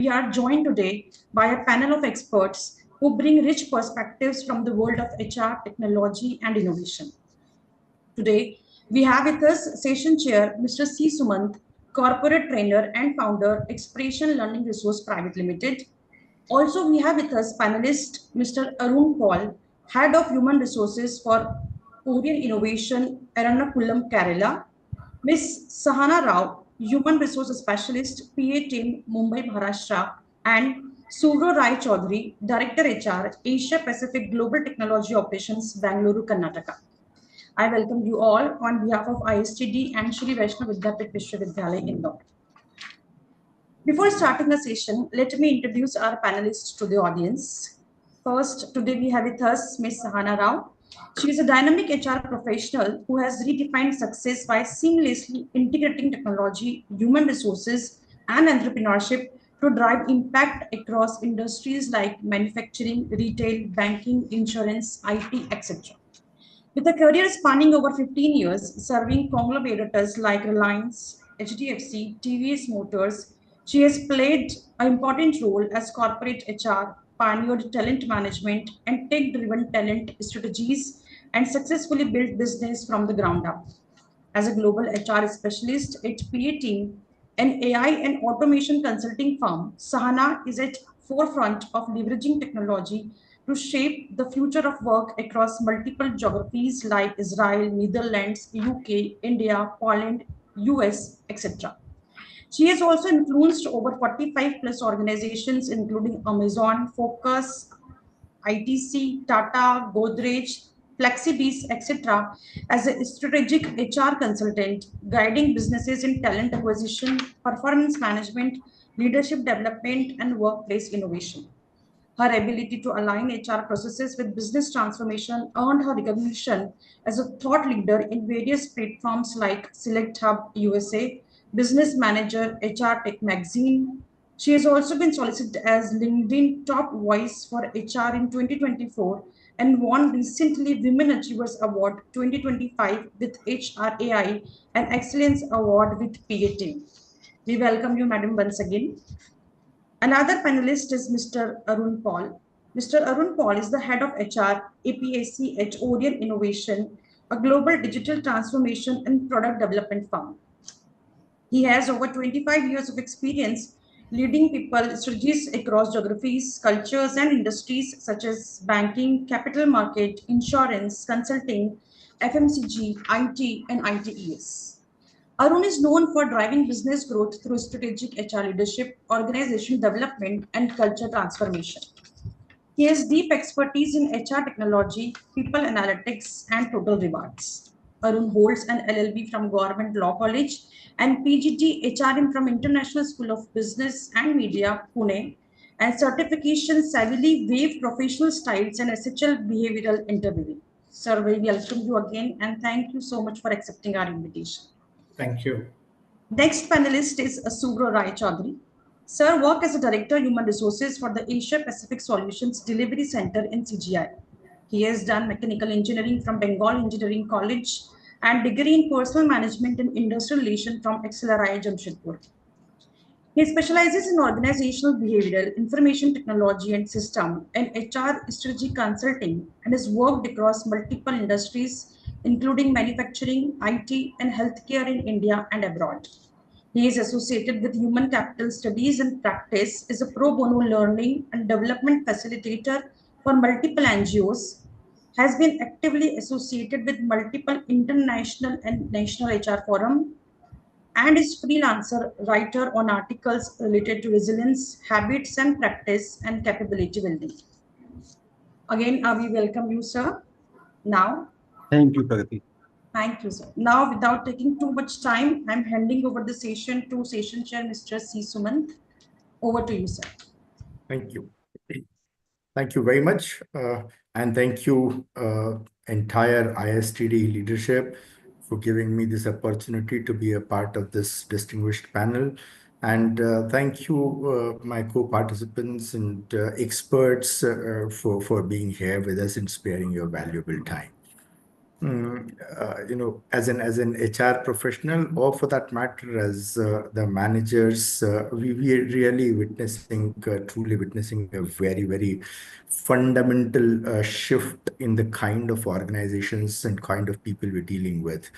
We are joined today by a panel of experts who bring rich perspectives from the world of HR, technology, and innovation. Today, we have with us Session Chair Mr. C. Sumant, Corporate Trainer and Founder, Expression Learning Resource Private Limited. Also, we have with us panelist Mr. Arun Paul, Head of Human Resources for Korean Innovation, Ernakulam, Kerala. Ms. Sahana Rao, Human Resource Specialist, PA Team, Mumbai, Maharashtra, and Suvro Rai Chaudhary, Director HR, Asia Pacific Global Technology Operations, Bangalore, Karnataka. I welcome you all on behalf of ISTD and Shri Vaishnav Vidyapit Vishwavidyalaya, Indore. Before starting the session, let me introduce our panelists to the audience. First, today we have with us Ms. Sahana Rao. She is a dynamic HR professional who has redefined success by seamlessly integrating technology, human resources, and entrepreneurship to drive impact across industries like manufacturing, retail, banking, insurance, IT, etc. With a career spanning over 15 years, serving conglomerates like Reliance, HDFC, TVS Motors, she has played an important role as corporate HR, pioneered talent management and tech-driven talent strategies, and successfully built business from the ground up. As a global HR specialist at PA Team, an AI and automation consulting firm, Sahana is at forefront of leveraging technology to shape the future of work across multiple geographies like Israel, Netherlands, UK, India, Poland, US, etc. She has also influenced over 45 plus organizations, including Amazon, Focus, ITC, Tata, Godrej, Flexibis, etc., as a strategic HR consultant, guiding businesses in talent acquisition, performance management, leadership development, and workplace innovation. Her ability to align HR processes with business transformation earned her recognition as a thought leader in various platforms like Select Hub USA, Business Manager, HR Tech Magazine. She has also been solicited as LinkedIn Top Voice for HR in 2024 and won recently Women Achievers Award 2025 with HRAI and Excellence Award with PAT. We welcome you, Madam, once again. Another panelist is Mr. Arun Paul. Mr. Arun Paul is the head of HR APAC at Orient Innovation, a global digital transformation and product development firm. He has over 25 years of experience leading people strategies across geographies, cultures, and industries such as banking, capital market, insurance, consulting, FMCG, IT, and ITES. Arun is known for driving business growth through strategic HR leadership, organization development, and culture transformation. He has deep expertise in HR technology, people analytics, and total rewards. Arun holds an LLB from Government Law College and PGT HRM from International School of Business and Media, Pune, and certification Savvily Wave Professional Styles and SHL Behavioral Interviewing. Sir, we welcome you again and thank you so much for accepting our invitation. Thank you. Next panelist is Suvro Rai Chaudhary. Sir worked as a Director Human Resources for the Asia Pacific Solutions Delivery Center in CGI. He has done mechanical engineering from Bengal Engineering College and degree in personal management and industrial relations from XLRI Jamshedpur. He specializes in organizational behavioral, information technology and system, and HR strategy consulting, and has worked across multiple industries, including manufacturing, IT, and healthcare in India and abroad. He is associated with Human Capital Studies and Practice, is a pro bono learning and development facilitator for multiple NGOs, has been actively associated with multiple international and national HR forum, and is freelancer writer on articles related to resilience, habits and practice, and capability building. Again, we welcome you, sir. Now, thank you, Pragati. Thank you, sir. Now, without taking too much time, I'm handing over the session to Session Chair, Mr. C. Sumant. Over to you, sir. Thank you. Thank you very much. And thank you, entire ISTD leadership, for giving me this opportunity to be a part of this distinguished panel. And thank you, my co-participants and experts for being here with us and sparing your valuable time. as an HR professional, or for that matter, as the managers, we are really truly witnessing a very, very fundamental shift in the kind of organizations and kind of people we're dealing with.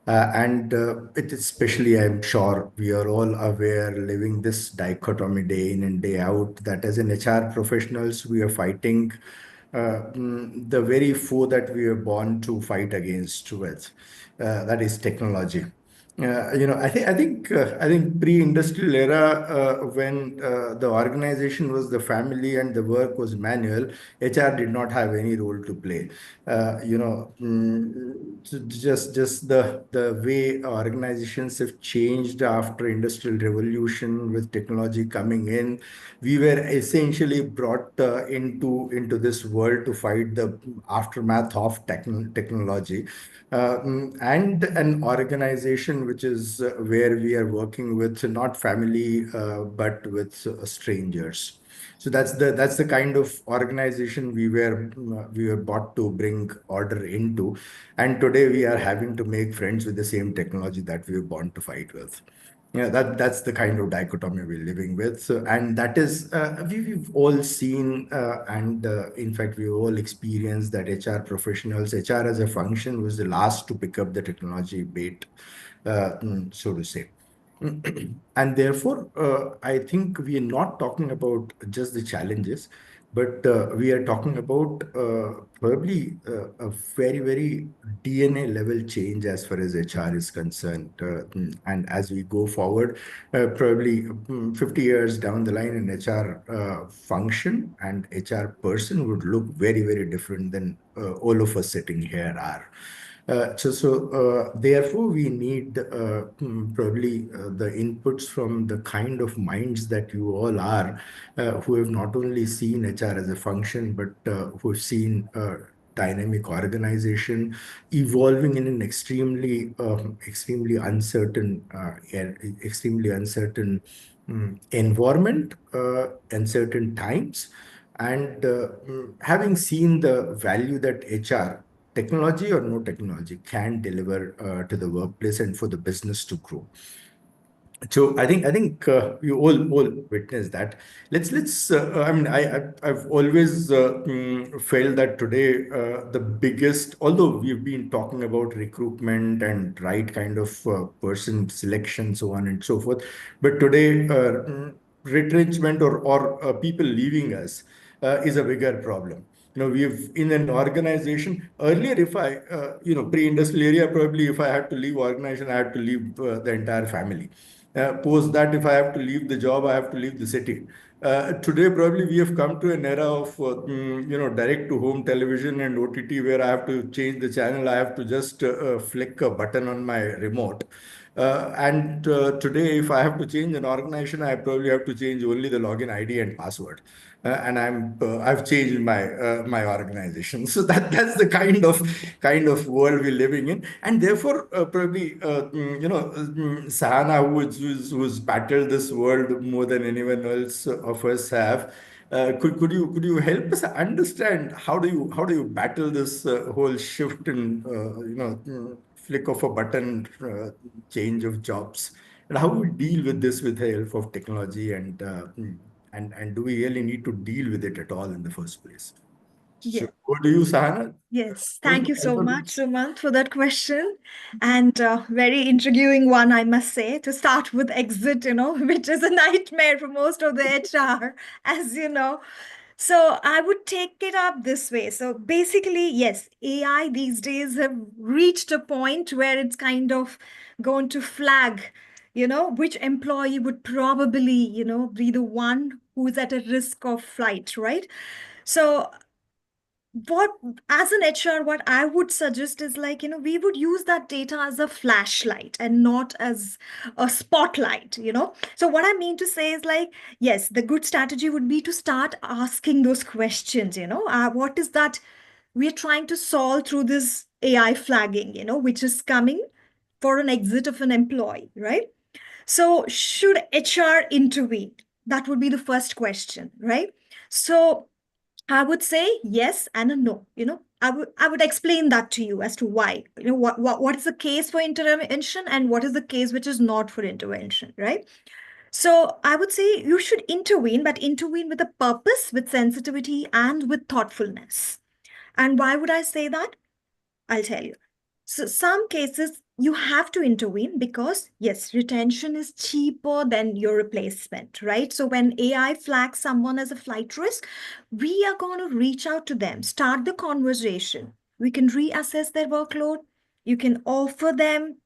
And it especially, I'm sure we are all aware, living this dichotomy day in and day out, that as an HR professionals, we are fighting the very foe that we were born to fight against with, that is technology. I think pre-industrial era, when the organization was the family and the work was manual, HR did not have any role to play. Just the way organizations have changed after industrial revolution with technology coming in, we were essentially brought into this world to fight the aftermath of technology, and an organization which is where we are working with not family, but with strangers. So that's the kind of organization we were bought to bring order into, and today we are having to make friends with the same technology that we were born to fight with. Yeah, that's the kind of dichotomy we're living with. So, and that is, we've all seen, and in fact, we've all experienced that HR professionals, HR as a function, was the last to pick up the technology bait, so to say. And therefore, I think we are not talking about just the challenges, but we are talking about probably a very, very DNA level change as far as HR is concerned. And as we go forward, probably 50 years down the line, an HR function and HR person would look very, very different than all of us sitting here are. Therefore, we need probably the inputs from the kind of minds that you all are, who have not only seen HR as a function, but who have seen dynamic organization evolving in an extremely uncertain environment, uncertain times, and having seen the value that HR, technology or no technology, can deliver to the workplace and for the business to grow. So I think we all witness that. Let's. I mean, I've always felt that today the biggest, although we've been talking about recruitment and right kind of person selection, so on and so forth, but today retrenchment or people leaving us is a bigger problem. We've in an organization earlier, if I, pre-industrial area, probably if I had to leave organization, I had to leave the entire family. Post that, if I have to leave the job, I have to leave the city. Today, probably we have come to an era of, direct to home television and OTT, where I have to change the channel. I have to just flick a button on my remote. And today, if I have to change an organization, I probably have to change only the login ID and password. And I've changed my organization. So that's the kind of world we're living in, and therefore probably Sahana, who's battled this world more than anyone else of us have. Could you help us understand how do you battle this whole shift in flick of a button, change of jobs, and how we deal with this with the help of technology, and do we really need to deal with it at all in the first place? So, Yeah. what do you, Sahana? Yes. Just Thank you so help us. much, Sumant, for that question. And very intriguing one, I must say, to start with exit, which is a nightmare for most of the HR, as you know. So I would take it up this way. So basically, yes, AI these days have reached a point where it's kind of going to flag, which employee would probably, be the one who is at a risk of flight, right? So what as an HR, what I would suggest is like, we would use that data as a flashlight and not as a spotlight. So what I mean to say is like, yes, the good strategy would be to start asking those questions, what is that we are trying to solve through this AI flagging, which is coming for an exit of an employee, right? So should HR intervene? That would be the first question, right? So I would say yes and a no. I would explain that to you as to why. What is the case for intervention and what is the case which is not for intervention, right? So I would say you should intervene, but intervene with a purpose, with sensitivity, and with thoughtfulness. And why would I say that? I'll tell you. So some cases you have to intervene because yes, retention is cheaper than your replacement, right? So when AI flags someone as a flight risk, we are going to reach out to them, start the conversation. We can reassess their workload. You can offer them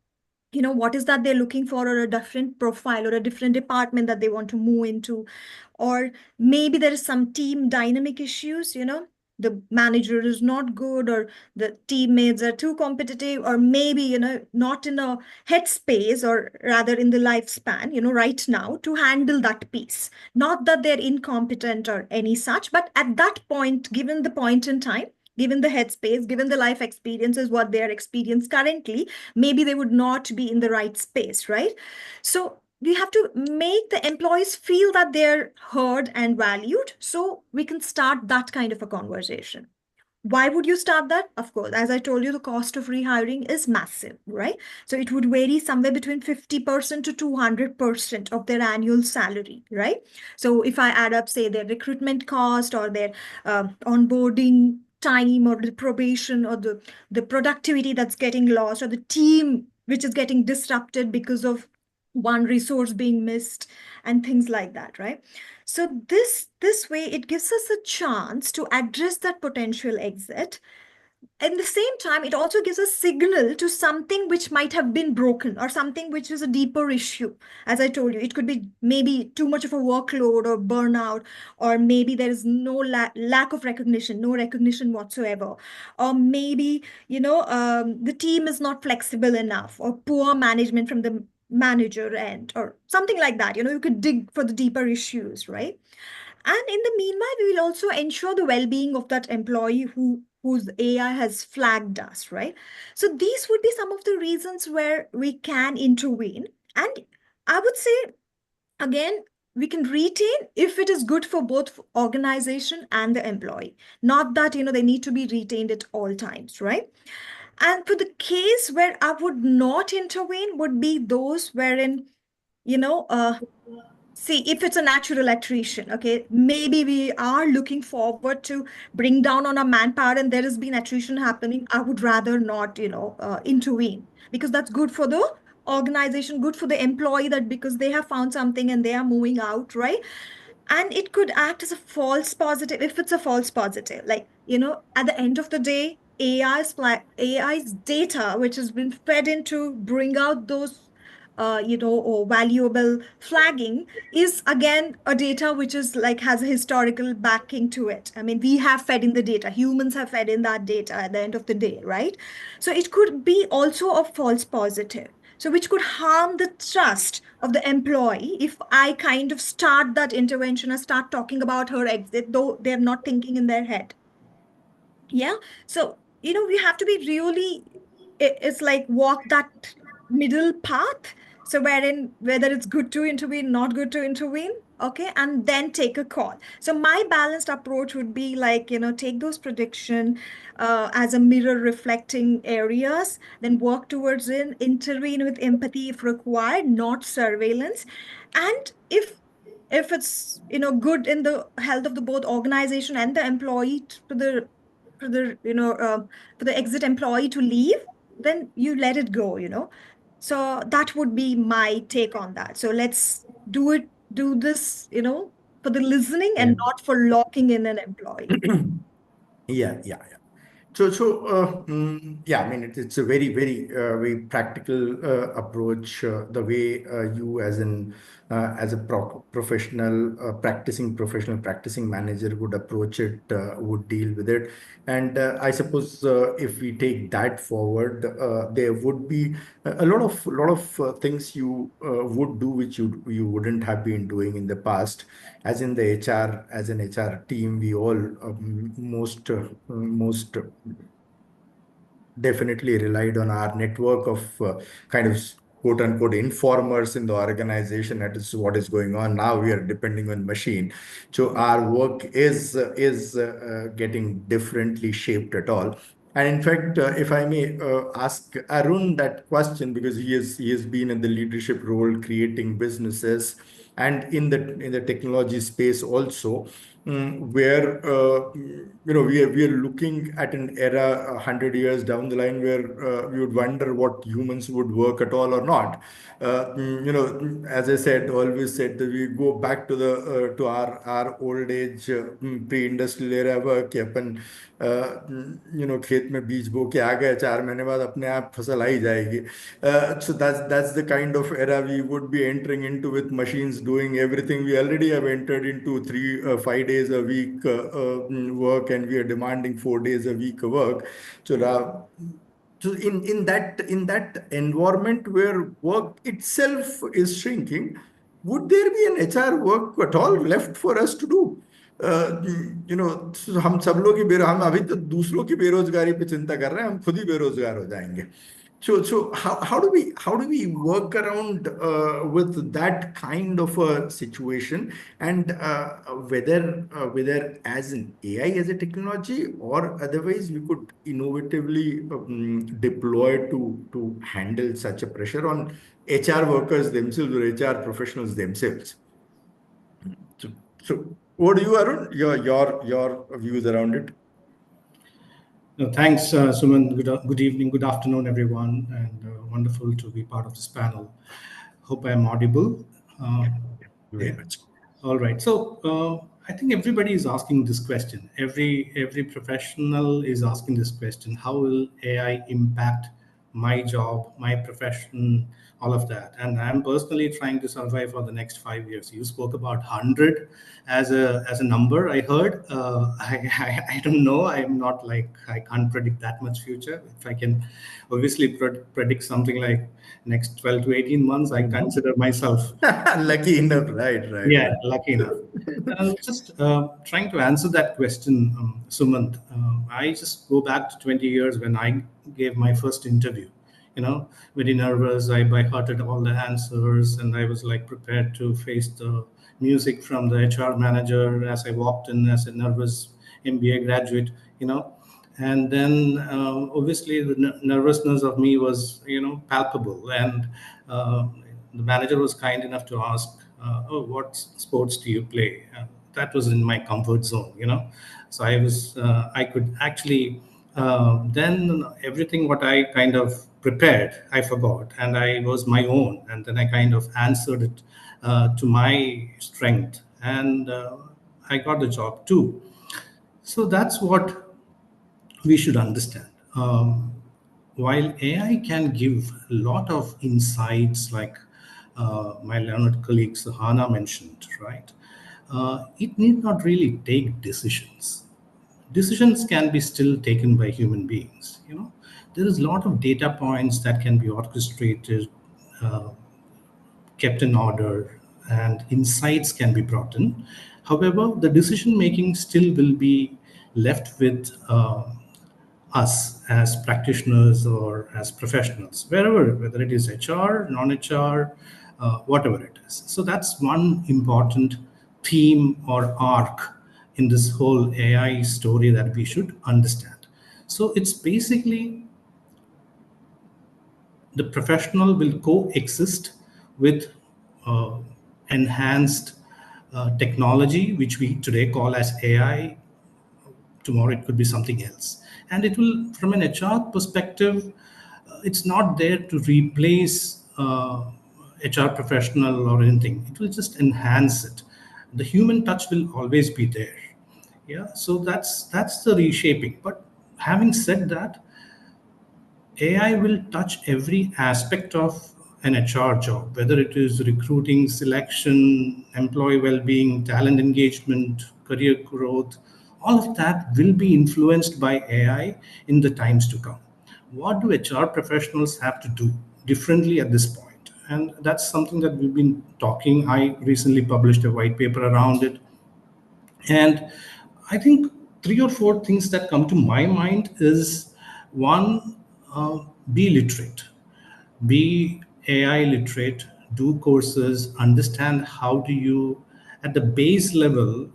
what is that they're looking for, or a different profile or a different department that they want to move into, or maybe there is some team dynamic issues, the manager is not good, or the teammates are too competitive, or maybe not in a headspace, or rather in the lifespan right now to handle that piece. Not that they're incompetent or any such, but at that point, given the point in time, given the headspace, given the life experiences, what they are experiencing currently, maybe they would not be in the right space, right? So we have to make the employees feel that they're heard and valued, so we can start that kind of a conversation. Why would you start that? Of course, as I told you, the cost of rehiring is massive, right? So it would vary somewhere between 50% to 200% of their annual salary, right? So if I add up, say, their recruitment cost, or their onboarding time, or the probation, or the productivity that's getting lost, or the team which is getting disrupted because of one resource being missed, and things like that, right? So this way it gives us a chance to address that potential exit. In the same time, it also gives a signal to something which might have been broken, or something which is a deeper issue. As I told you, it could be maybe too much of a workload or burnout, or maybe there is no lack of recognition, no recognition whatsoever, or maybe the team is not flexible enough, or poor management from the manager end, or something like that. You could dig for the deeper issues, right? And in the meanwhile, we will also ensure the well-being of that employee whose AI has flagged us, right? So these would be some of the reasons where we can intervene. And I would say, again, we can retain if it is good for both organization and the employee. Not that, they need to be retained at all times, right? And for the case where I would not intervene would be those wherein, you know, uh, see, if it's a natural attrition, okay, maybe we are looking forward to bring down on our manpower and there has been attrition happening. I would rather not, intervene, because that's good for the organization, good for the employee, that because they have found something and they are moving out, right? And it could act as a false positive if it's a false positive. Like, at the end of the day, AI's data, which has been fed in to bring out those or valuable flagging, is again a data which is like has a historical backing to it. I mean, we have fed in the data, humans have fed in that data at the end of the day, right? So it could be also a false positive, so which could harm the trust of the employee if I kind of start that intervention or start talking about her exit, though they're not thinking in their head. Yeah. So, we have to be really, it's like walk that middle path. So, wherein whether it's good to intervene, not good to intervene, okay, and then take a call. So, my balanced approach would be like, take those prediction as a mirror reflecting areas, then work towards it, intervene with empathy if required, not surveillance. And if it's good in the health of the both organization and the employee, to the for the for the exit employee to leave, then you let it go. So that would be my take on that. So let's do this for the listening Yeah. and not for locking in an employee. Yeah, yeah, yeah. Yeah, I mean, it's a very, very practical approach. The way you, as a professional, practicing manager, would approach it, would deal with it. And I suppose if we take that forward, there would be a lot of things you would do which you wouldn't have been doing in the past. As in the HR, as an HR team, we all most definitely relied on our network of kind of quote unquote informers in the organization. That is what is going on now. We are depending on machine, so our work is getting differently shaped at all. And in fact, if I may ask Arun that question, because he has been in the leadership role, creating businesses, and in the technology space also, where we are looking at an era 100 years down the line where we would wonder what humans would work at all or not. As I said, always said that we go back to the to our old age pre-industrial era work कि अपन खेत में बीज बो के आ गए, 4 महीने बाद अपने आप फसल आ ही जाएगी. So that's the kind of era we would be entering into, with machines doing everything. We already have entered into 5 days a week work, and we are demanding 4 days a week work. So now, so in that environment where work itself is shrinking, would there be an HR work at all left for us to do? हम सब लोग ही हम अभी तो दूसरों की बेरोजगारी पे चिंता कर रहे हैं, हम खुद ही बेरोजगार हो जाएंगे. So how do we work around with that kind of a situation, and whether as an AI as a technology, or otherwise we could innovatively deploy to handle such a pressure on HR workers themselves or HR professionals themselves. So what do you, Arun? Your views around it? No, thanks, Suman. Good evening, good afternoon, everyone, and wonderful to be part of this panel. Hope I'm audible. Very much. All right. So I think everybody is asking this question. Every professional is asking this question: how will AI impact my job, my profession, all of that? And I'm personally trying to survive for the next 5 years. You spoke about 100 as a number. I heard. I don't know. I'm not like, I can't predict that much future. If I can obviously predict something like next 12 to 18 months, I consider myself Lucky enough, right. yeah, lucky enough. Just trying to answer that question, Sumant. I just go back to 20 years when I gave my first interview. Very nervous. I by hearted all the answers, and I was like prepared to face the music from the HR manager as I walked in as a nervous MBA graduate. And then obviously the nervousness of me was palpable, and the manager was kind enough to ask, oh, what sports do you play? That was in my comfort zone. So I could actually, then everything what I kind of prepared, I forgot, and I was my own, and then I kind of answered it to my strength, and I got the job too. So that's what we should understand. While AI can give a lot of insights, like my learned colleague Sahana mentioned, right? It need not really take decisions. Decisions can be still taken by human beings. There is a lot of data points that can be orchestrated, uh, kept in order, and insights can be brought in. However, the decision making still will be left with us as practitioners or as professionals, whether it is HR, non-HR, whatever it is. So that's one important theme or arc in this whole AI story that we should understand. So it's basically the professional will coexist with uh, enhanced technology, which we today call as AI. Tomorrow it could be something else, and it will, from an HR perspective, it's not there to replace HR professional or anything. It will just enhance it. The human touch will always be there. Yeah, so that's the reshaping. But having said that, AI will touch every aspect of an HR job, whether it is recruiting, selection, employee well-being, talent engagement, career growth. All of that will be influenced by AI in the times to come. What do HR professionals have to do differently at this point? And that's something that we've been talking. I recently published a white paper around it. And I think three or four things that come to my mind is one, be literate, be AI literate, do courses, understand how do you, at the base level,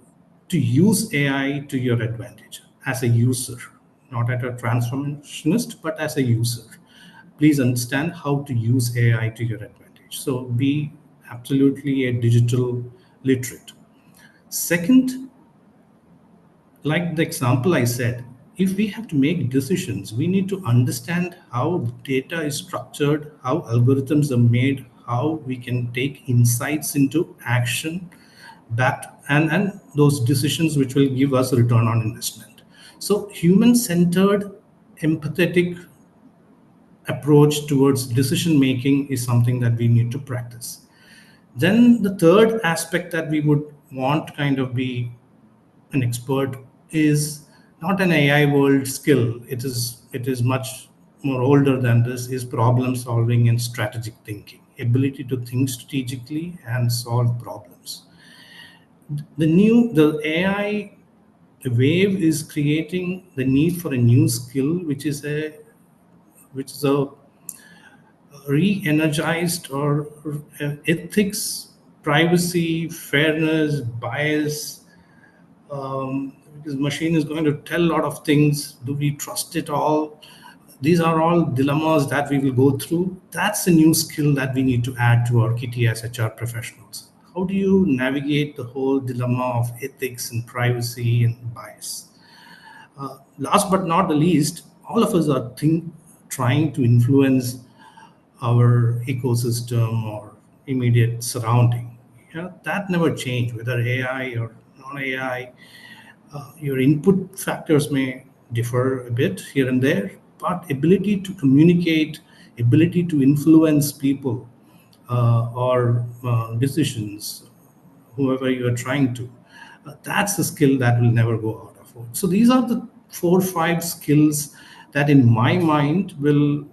to use AI to your advantage as a user, not at a transformationist, but as a user. Please understand how to use AI to your advantage. So be absolutely a digital literate. Second, like the example I said, if we have to make decisions, we need to understand how data is structured, how algorithms are made, how we can take insights into action backed, and those decisions which will give us return on investment. So human centered, empathetic approach towards decision making is something that we need to practice. Then the third aspect that we would want kind of be an expert is not an AI world skill. It is much more older than this. Is problem solving and strategic thinking, ability to think strategically and solve problems. The AI wave is creating the need for a new skill, which is a re-energized or ethics, privacy, fairness, bias, because machine is going to tell a lot of things. Do we trust it all? These are all dilemmas that we will go through. That's a new skill that we need to add to our kitty as HR professionals. How do you navigate the whole dilemma of ethics and privacy and bias? Last but not the least, all of us are trying to influence our ecosystem or immediate surrounding. That never change, whether AI or non-AI. Your input factors may differ a bit here and there, but ability to communicate, ability to influence people or decisions, whoever you are trying to, that's the skill that will never go out of it. So these are the 4 or 5 skills that in my mind will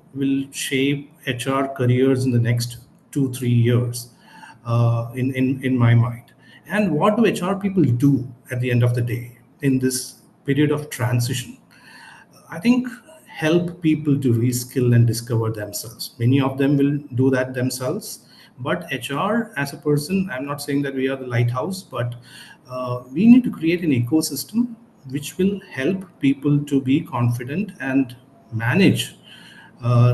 shape HR careers in the next 2 3 years, in my mind. And what do HR people do at the end of the day in this period of transition? I think help people to reskill and discover themselves. Many of them will do that themselves, but HR as a person, I'm not saying that we are the lighthouse, but we need to create an ecosystem which will help people to be confident and manage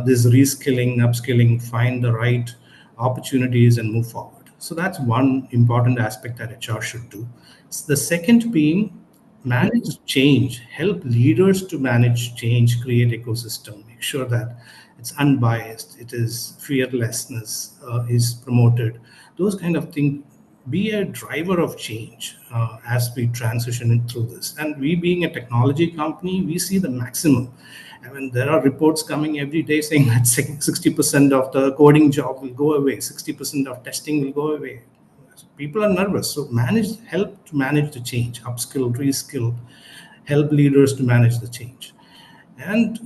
this reskilling, upskilling, find the right opportunities and move forward. So that's one important aspect that HR should do. The second being manage change, help leaders to manage change, create ecosystem, make sure that it's unbiased, it is fearlessness is promoted, those kind of things. Be a driver of change as we transition through this. And we being a technology company, we see the maximum. I mean, there are reports coming every day saying that 60% of the coding job will go away, 60% of testing will go away. People are nervous. So help to manage the change, upskill, reskill, help leaders to manage the change, and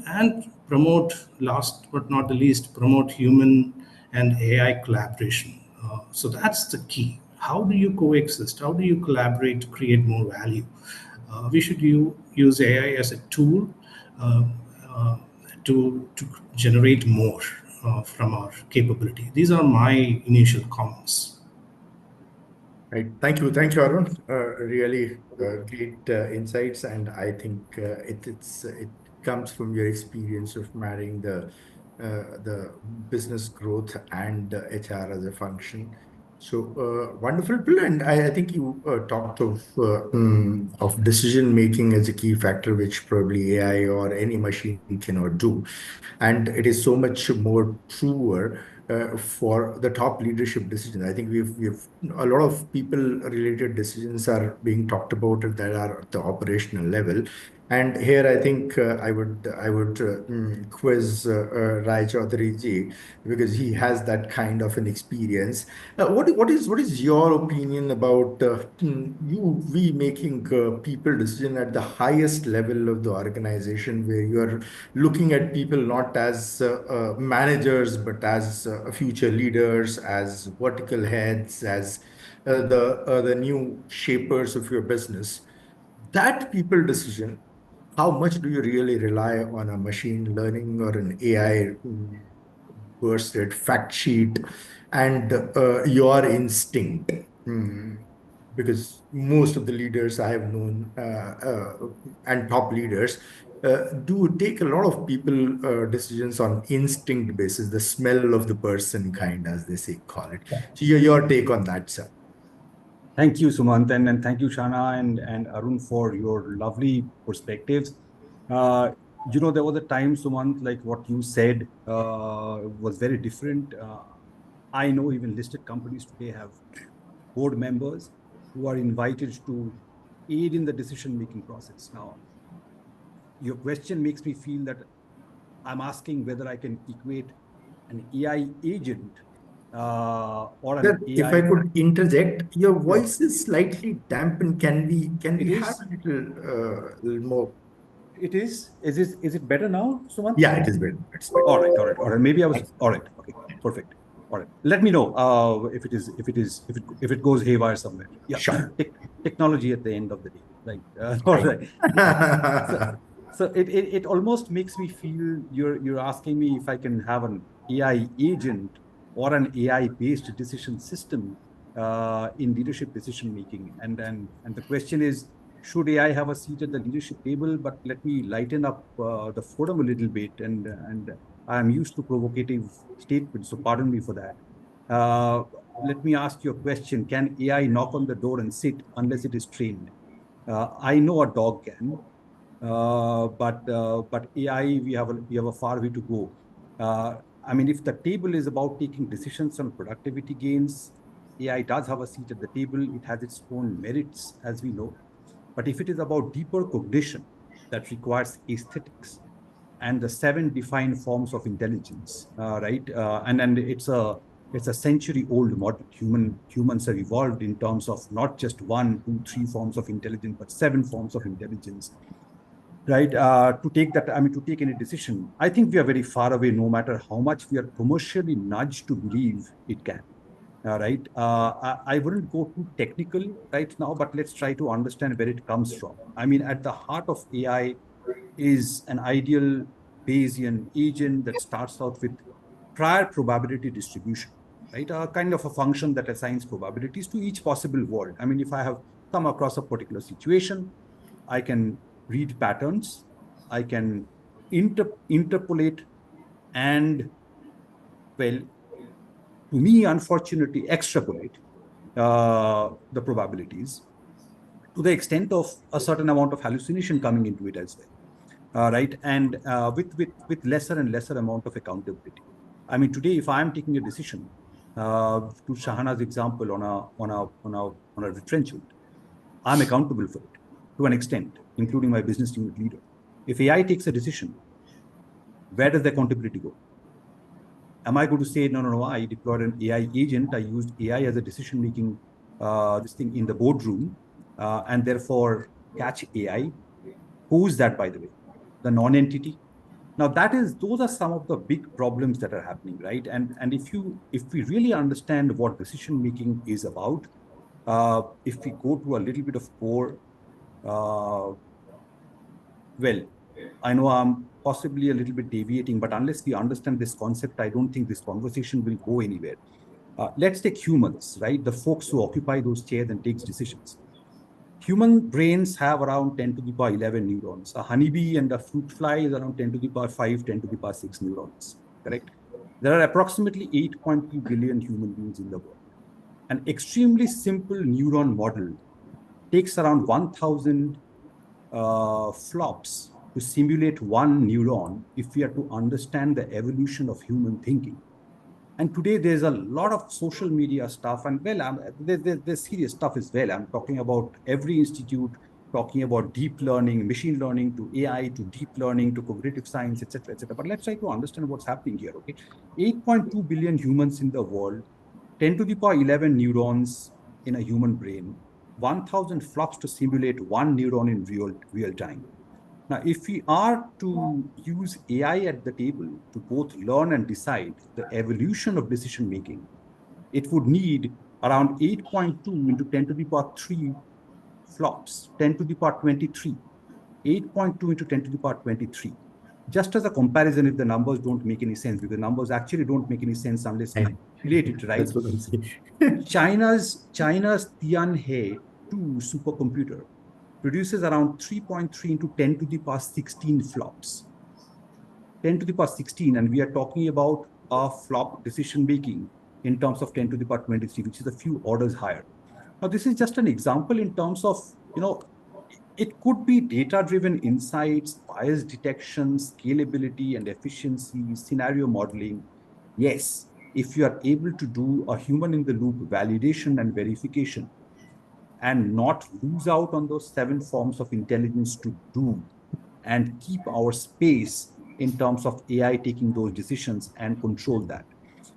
promote. Last but not the least, promote human and AI collaboration. So that's the key. How do you coexist? How do you collaborate to create more value? We should use AI as a tool uh, uh, to generate more from our capability. These are my initial comments. Right. Thank you, Arun. Really great insights, and I think it comes from your experience of marrying the business growth and HR as a function. So wonderful, Bill. And I think you talked of decision making as a key factor, which probably AI or any machine cannot do, and it is so much more truer for the top leadership decisions. I think we've a lot of people related decisions are being talked about that are at the operational level. And here I think I would quiz Rai Chaudhary ji, because he has that kind of an experience. What is your opinion about we making people decision at the highest level of the organization, where you are looking at people not as managers, but as future leaders, as vertical heads, as the new shapers of your business? That people decision, how much do you really rely on a machine learning or an AI worsted fact sheet and your instinct. Because most of the leaders I have known and top leaders do take a lot of people decisions on instinct basis, the smell of the person kind, as they say, call it. So your take on that, sir. Thank you, Sumant, and thank you, Shana and Arun, for your lovely perspectives. There was a time, Sumant, like what you said was very different. I know even listed companies today have board members who are invited to aid in the decision-making process. Now, your question makes me feel that I'm asking whether I can equate an AI agent or an Sir, if AI. I could interject, your Yeah. voice is slightly dampened. Can It we have is. little more? It is. Is it better now, Sumant? Yeah, it is better. It's better. All right. Maybe I was all right. Okay, perfect. All right. Let me know if it goes haywire somewhere. Yeah. Sure. Technology at the end of the day. Like all right. So it almost makes me feel you're asking me if I can have an AI agent or an AI based decision system in leadership decision making, and the question is, should AI have a seat at the leadership table? But let me lighten up the forum a little bit, and I am used to provocative statements, so pardon me for that. Let me ask you a question: can AI knock on the door and sit unless it is trained? I know a dog can, but AI, we have a far way to go. I mean, if the table is about taking decisions on productivity gains, AI does have a seat at the table. It has its own merits, as we know. But if it is about deeper cognition that requires aesthetics and the 7 defined forms of intelligence, right? And it's a century-old model. Humans have evolved in terms of not just 1, 2, 3 forms of intelligence, but 7 forms of intelligence, right? To take any decision, I think we are very far away, no matter how much we are commercially nudged to believe it can. Right. I wouldn't go too technical right now, but let's try to understand where it comes from. I mean, at the heart of AI is an ideal Bayesian agent that starts out with prior probability distribution, right? A kind of a function that assigns probabilities to each possible world. I mean, if I have come across a particular situation, I can read patterns, I can interpolate, and, well, to me, unfortunately, extrapolate the probabilities to the extent of a certain amount of hallucination coming into it as well. Right, and with lesser and lesser amount of accountability. I mean, today, if I am taking a decision, to Shahana's example on a retrenchment, I'm accountable for it to an extent, including my business unit leader. If AI takes a decision, where does the accountability go? Am I going to say, no, I deployed an AI agent, I used AI as a decision-making this thing in the boardroom, and therefore catch AI? Who's that, by the way? The non-entity? Now, those are some of the big problems that are happening, right? And if we really understand what decision-making is about, if we go to a little bit of core, well, I know I'm possibly a little bit deviating, but unless we understand this concept, I don't think this conversation will go anywhere. Let's take humans, right? The folks who occupy those chairs and takes decisions. Human brains have around 10 to the power 11 neurons. A honeybee and a fruit fly is around 10 to the power 5, 10 to the power 6 neurons, correct? There are approximately 8.2 billion human beings in the world. An extremely simple neuron model takes around 1,000 flops to simulate one neuron if we are to understand the evolution of human thinking. And today there's a lot of social media stuff, and well, there's serious stuff as well. I'm talking about every institute talking about deep learning, machine learning, to AI, to deep learning, to cognitive science, etc., etc. But let's try to understand what's happening here. Okay, 8.2 billion humans in the world, 10 to the power 11 neurons in a human brain, 1,000 flops to simulate one neuron in real time. Now, if we are to use AI at the table to both learn and decide the evolution of decision making, it would need around 8.2 into 10 to the power 3 flops, 10 to the power 23, 8.2 into 10 to the power 23. Just as a comparison, if the numbers don't make any sense, because numbers actually don't make any sense unless we relate it, right? That's what I'm saying. China's Tianhe 2 supercomputer produces around 3.3 into 10 to the power 16 flops. 10 to the power 16, and we are talking about a flop decision making in terms of 10 to the power 23, which is a few orders higher. Now, this is just an example in terms of, it could be data-driven insights, bias detection, scalability and efficiency, scenario modeling. Yes, if you are able to do a human-in-the-loop validation and verification and not lose out on those 7 forms of intelligence to do and keep our space in terms of AI taking those decisions and control that.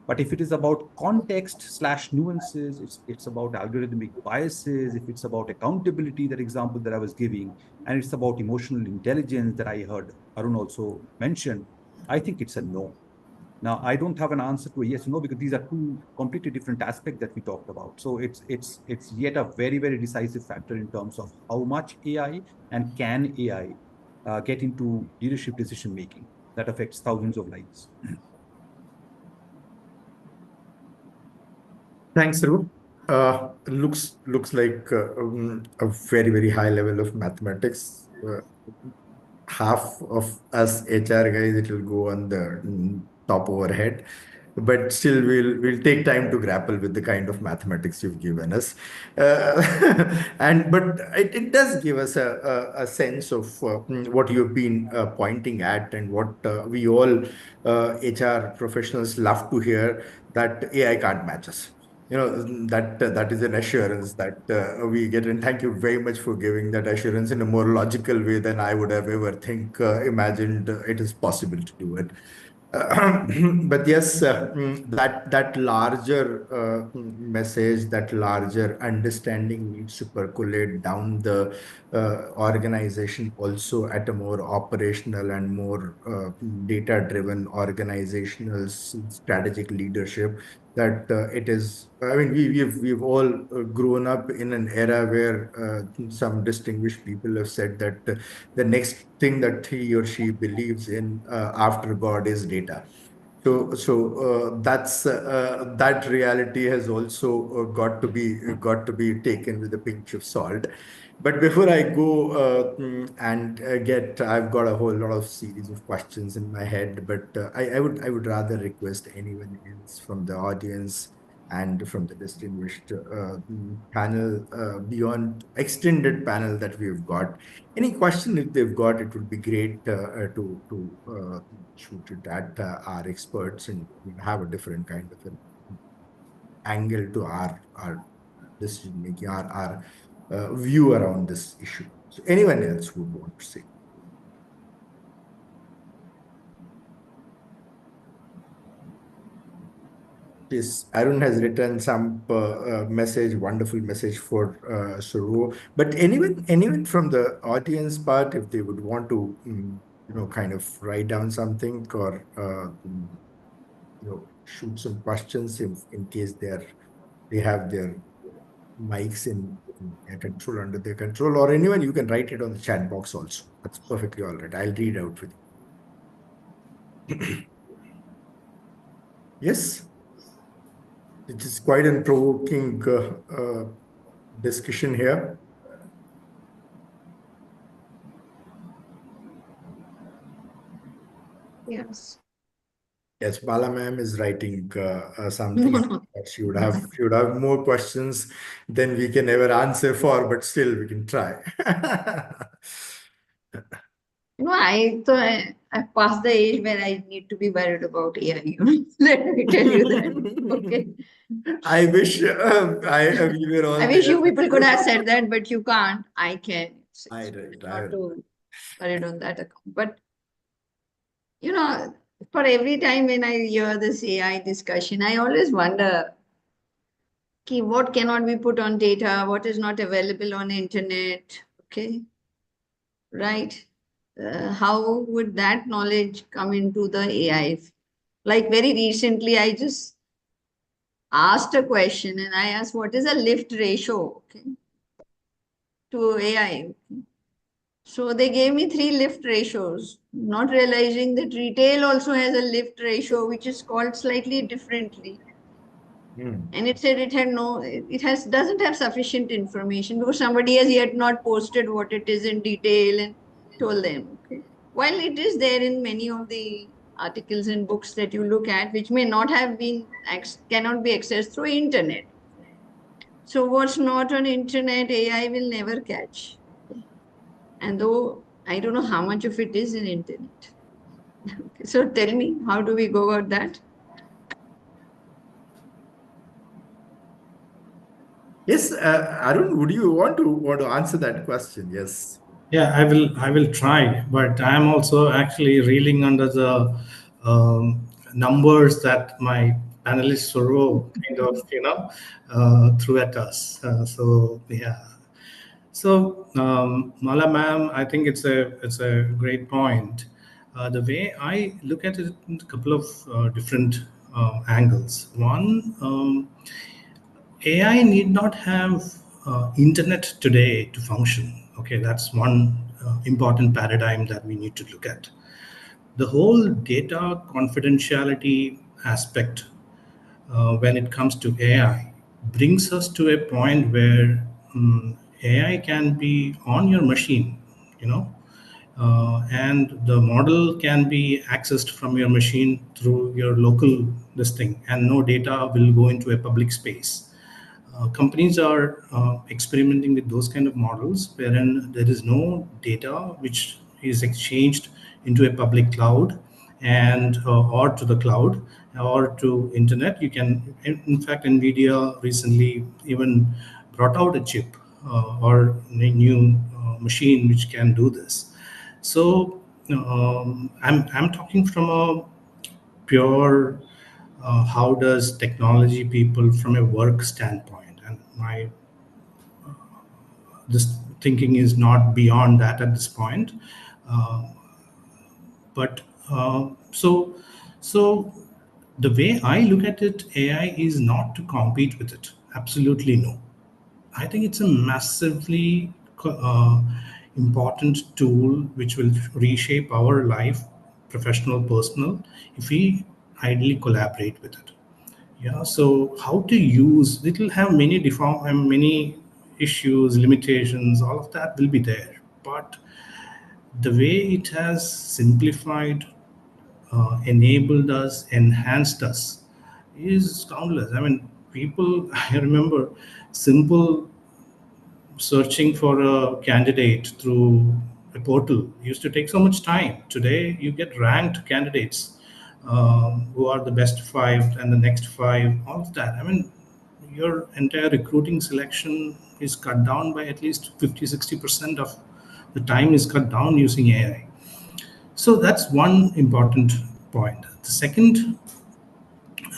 But if it is about context/nuances, it's about algorithmic biases, if it's about accountability, that example that I was giving, and it's about emotional intelligence that I heard Arun also mention, I think it's a no. Now, I don't have an answer to a yes or no, because these are two completely different aspects that we talked about. So it's yet a very, very decisive factor in terms of how much AI and can AI get into leadership decision making that affects thousands of lives. Thanks, Ru. Looks like a very, very high level of mathematics. Half of us HR guys, it will go on the top of our head, but still we'll take time to grapple with the kind of mathematics you've given us. But it does give us a sense of what you've been pointing at, and what we all HR professionals love to hear, that AI can't match us. That is an assurance that we get, and thank you very much for giving that assurance in a more logical way than I would have ever imagined it is possible to do it. But yes, that larger message, that larger understanding needs to percolate down the organization also at a more operational and more data-driven organizational strategic leadership. That it is, I mean, we've all grown up in an era where some distinguished people have said that the next thing that he or she believes in after God is data. So that's that reality has also got to be taken with a pinch of salt. But before I go and I've got a whole lot of series of questions in my head. But I would rather request anyone else from the audience and from the distinguished panel, beyond extended panel that we've got. Any question if they've got, it would be great to shoot it at our experts and have a different kind of an angle to our decision making, our view around this issue. So anyone else would want to say? Yes, Arun has written some message, wonderful message for Suru. But anyone from the audience part, if they would want to, kind of write down something, or shoot some questions in case they have their mics in their control, under their control, or anyone, you can write it on the chat box also. That's perfectly all right. I'll read out with you. Yes. It is quite a provoking discussion here. Yes. Yes, Bala ma'am is writing something. She would have more questions than we can ever answer for, but still we can try. I thought I passed the age where I need to be worried about AI. Let me tell you that. Okay. I wish we were all I wish there. you people could have said that, but you can't. I can. I Not to worried on that account. But for every time when I hear this AI discussion, I always wonder, what cannot be put on data, what is not available on internet, okay, right? How would that knowledge come into the AI? Like very recently, I just asked a question and I asked, what is a lift ratio, okay, to AI? So they gave me three lift ratios, not realizing that retail also has a lift ratio, which is called slightly differently. And it said it had no, it has doesn't have sufficient information because somebody has yet not posted what it is in detail and told them. Okay. While it is there in many of the articles and books that you look at, which may not have been cannot be accessed through internet. So what's not on internet, AI will never catch. And though I don't know how much of it is in internet. Okay. So tell me, how do we go about that? Yes, Arun, would you want to answer that question? Yes. Yeah, I will try, but I am also actually reeling under the numbers that my panelist Soro kind of threw at us. So yeah. So Mala ma'am, I think it's a great point. The way I look at it in a couple of different angles. One, AI need not have internet today to function. Okay, that's one important paradigm that we need to look at. The whole data confidentiality aspect when it comes to AI brings us to a point where AI can be on your machine, you know, and the model can be accessed from your machine through your local this thing, and no data will go into a public space. Companies are experimenting with those kind of models wherein there is no data which is exchanged into a public cloud and or to the cloud or to internet. You can, in fact, Nvidia recently even brought out a chip or a new machine which can do this. So I'm talking from a pure how does technology people from a work standpoint, and my this thinking is not beyond that at this point. uh, but so the way I look at it, AI is not to compete with it, absolutely no. I think it's a massively important tool which will reshape our life, professional, personal, if we ideally collaborate with it. Yeah. So how to use it will have many deform and many issues, limitations. All of that will be there, but the way it has simplified, enabled us, enhanced us, is countless. I mean, people. I remember simple searching for a candidate through a portal used to take so much time. Today, you get ranked candidates who are the best five and the next five, all of that. I mean, your entire recruiting selection is cut down by at least 50-60% of the time is cut down using AI. So that's one important point. The second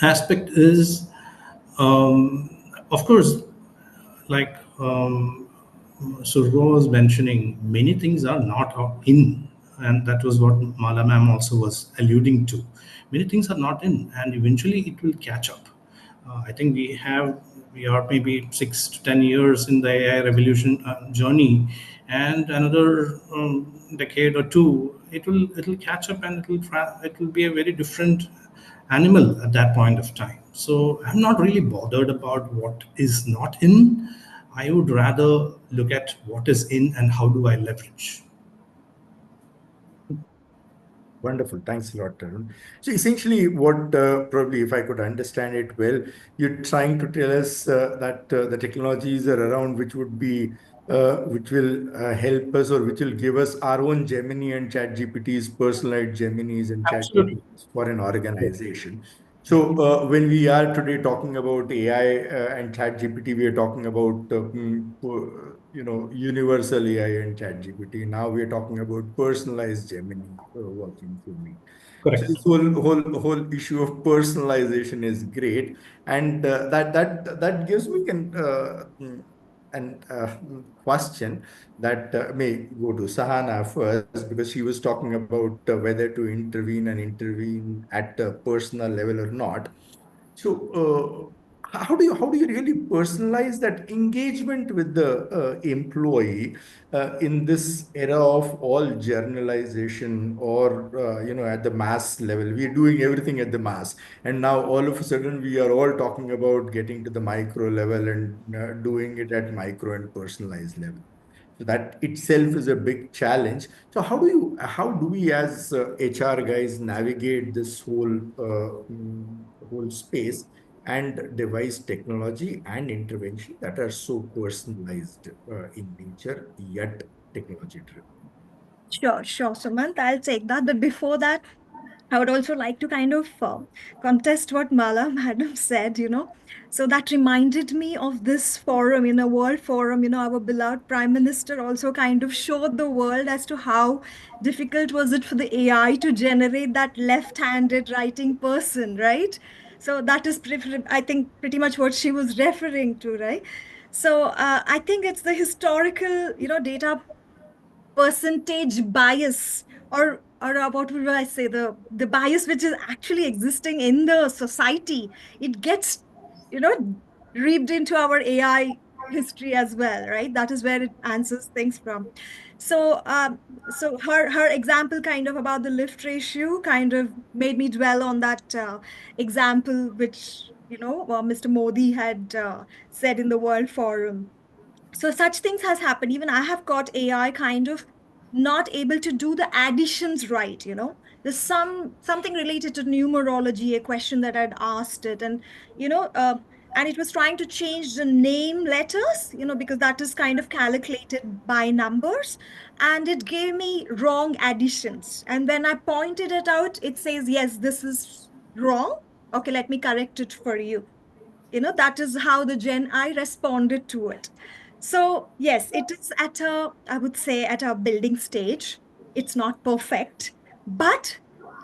aspect is, of course, like Surgo was mentioning, many things are not in, and that was what Mala ma'am also was alluding to. Many things are not in, and eventually it will catch up. I think we are maybe 6 to 10 years in the AI revolution journey, and another decade or two, it'll catch up, and it will be a very different animal at that point of time. So I'm not really bothered about what is not in. I would rather look at what is in and how do I leverage. Wonderful. Thanks a lot, Tarun. So essentially, what probably, if I could understand it well, you're trying to tell us that the technologies are around which would be which will help us or which will give us our own Gemini and Chat GPTs, personalized Geminis and Chat Absolutely. GPTs for an organization. Yeah. So when we are today talking about AI and Chat GPT, we are talking about universal AI and Chat GPT. Now we are talking about personalized Gemini working for me. So Correct. this whole issue of personalization is great, and that gives me an question that may go to Sahana first, because she was talking about whether to intervene and intervene at a personal level or not. So, how do you really personalize that engagement with the employee in this era of all generalization, or at the mass level we're doing everything at the mass, and now all of a sudden we are all talking about getting to the micro level and doing it at micro and personalized level. So that itself is a big challenge. So how do we as HR guys navigate this whole space and devise technology and intervention that are so personalized in nature yet technology driven? Sure, Sumant. I'll take that. But before that, I would also like to kind of contest what Mala Madam said, So that reminded me of this forum, World Forum, our beloved Prime Minister also kind of showed the world as to how difficult was it for the AI to generate that left-handed writing person, right? So that is, I think, pretty much what she was referring to, right? So I think it's the historical, data percentage bias, or what would I say, the bias which is actually existing in the society. It gets you know reaped into our AI history as well, right? That is where it answers things from. So um so her example kind of about the lift ratio kind of made me dwell on that example which Mr. Modi had said in the World Forum. So such things has happened. Even I have caught AI kind of not able to do the additions right. There's something related to numerology, a question that I'd asked it, and you know and it was trying to change the name letters, because that is kind of calculated by numbers, and it gave me wrong additions. And when I pointed it out, it says, yes, this is wrong. Okay, let me correct it for you. That is how the Gen I responded to it. So yes, it is at a, I would say, at a building stage. It's not perfect, but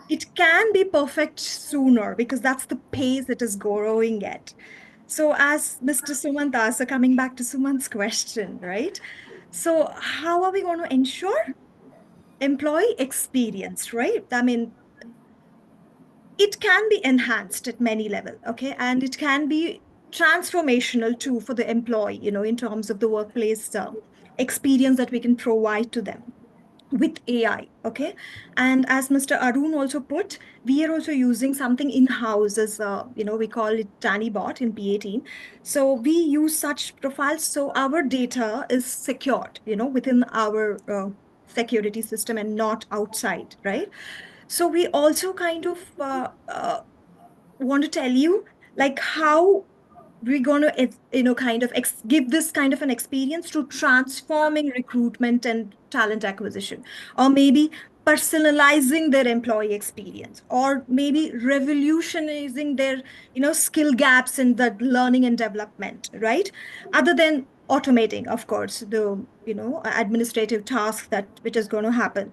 it can be perfect sooner because that's the pace it is growing at. So as Mr. Sumant asked, so coming back to Sumant's question, right? So how are we going to ensure employee experience, right? I mean, it can be enhanced at many level, okay, and it can be transformational too for the employee, in terms of the workplace experience that we can provide to them with AI, okay. And as Mr. Arun also put, we are also using something in house as we call it Tani Bot in P18. So we use such profiles so our data is secured, within our security system and not outside, right? So we also kind of want to tell you like how we're going to kind of give this kind of an experience to transforming recruitment and talent acquisition, or maybe personalizing their employee experience, or maybe revolutionizing their skill gaps in the learning and development, right? Other than automating, of course, the administrative task that which is going to happen.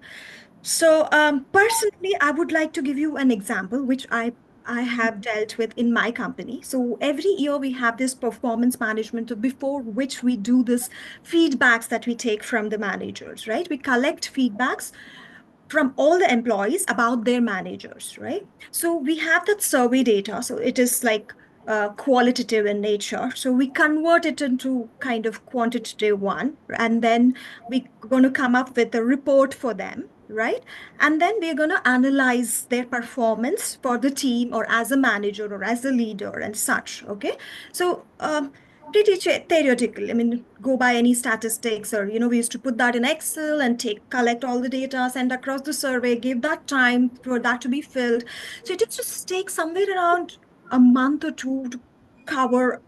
So, personally, I would like to give you an example, which I have dealt with in my company. So every year we have this performance management before which we do this feedbacks that we take from the managers, right? We collect feedbacks from all the employees about their managers, right? So we have that survey data. So it is like qualitative in nature. So we convert it into kind of quantitative one, and then we're going to come up with a report for them, right? And then we're going to analyze their performance for the team or as a manager or as a leader and such, okay? So pretty theoretical. I mean, go by any statistics, or we used to put that in Excel and collect all the data, send across the survey, give that time for that to be filled. So it just takes somewhere around a month or two to cover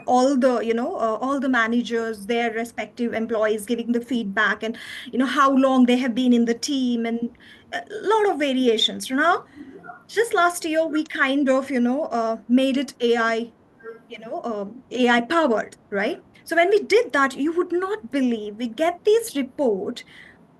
all the managers, their respective employees, giving the feedback, and how long they have been in the team, and a lot of variations. Just last year we kind of made it AI powered, right? So when we did that, you would not believe we get these report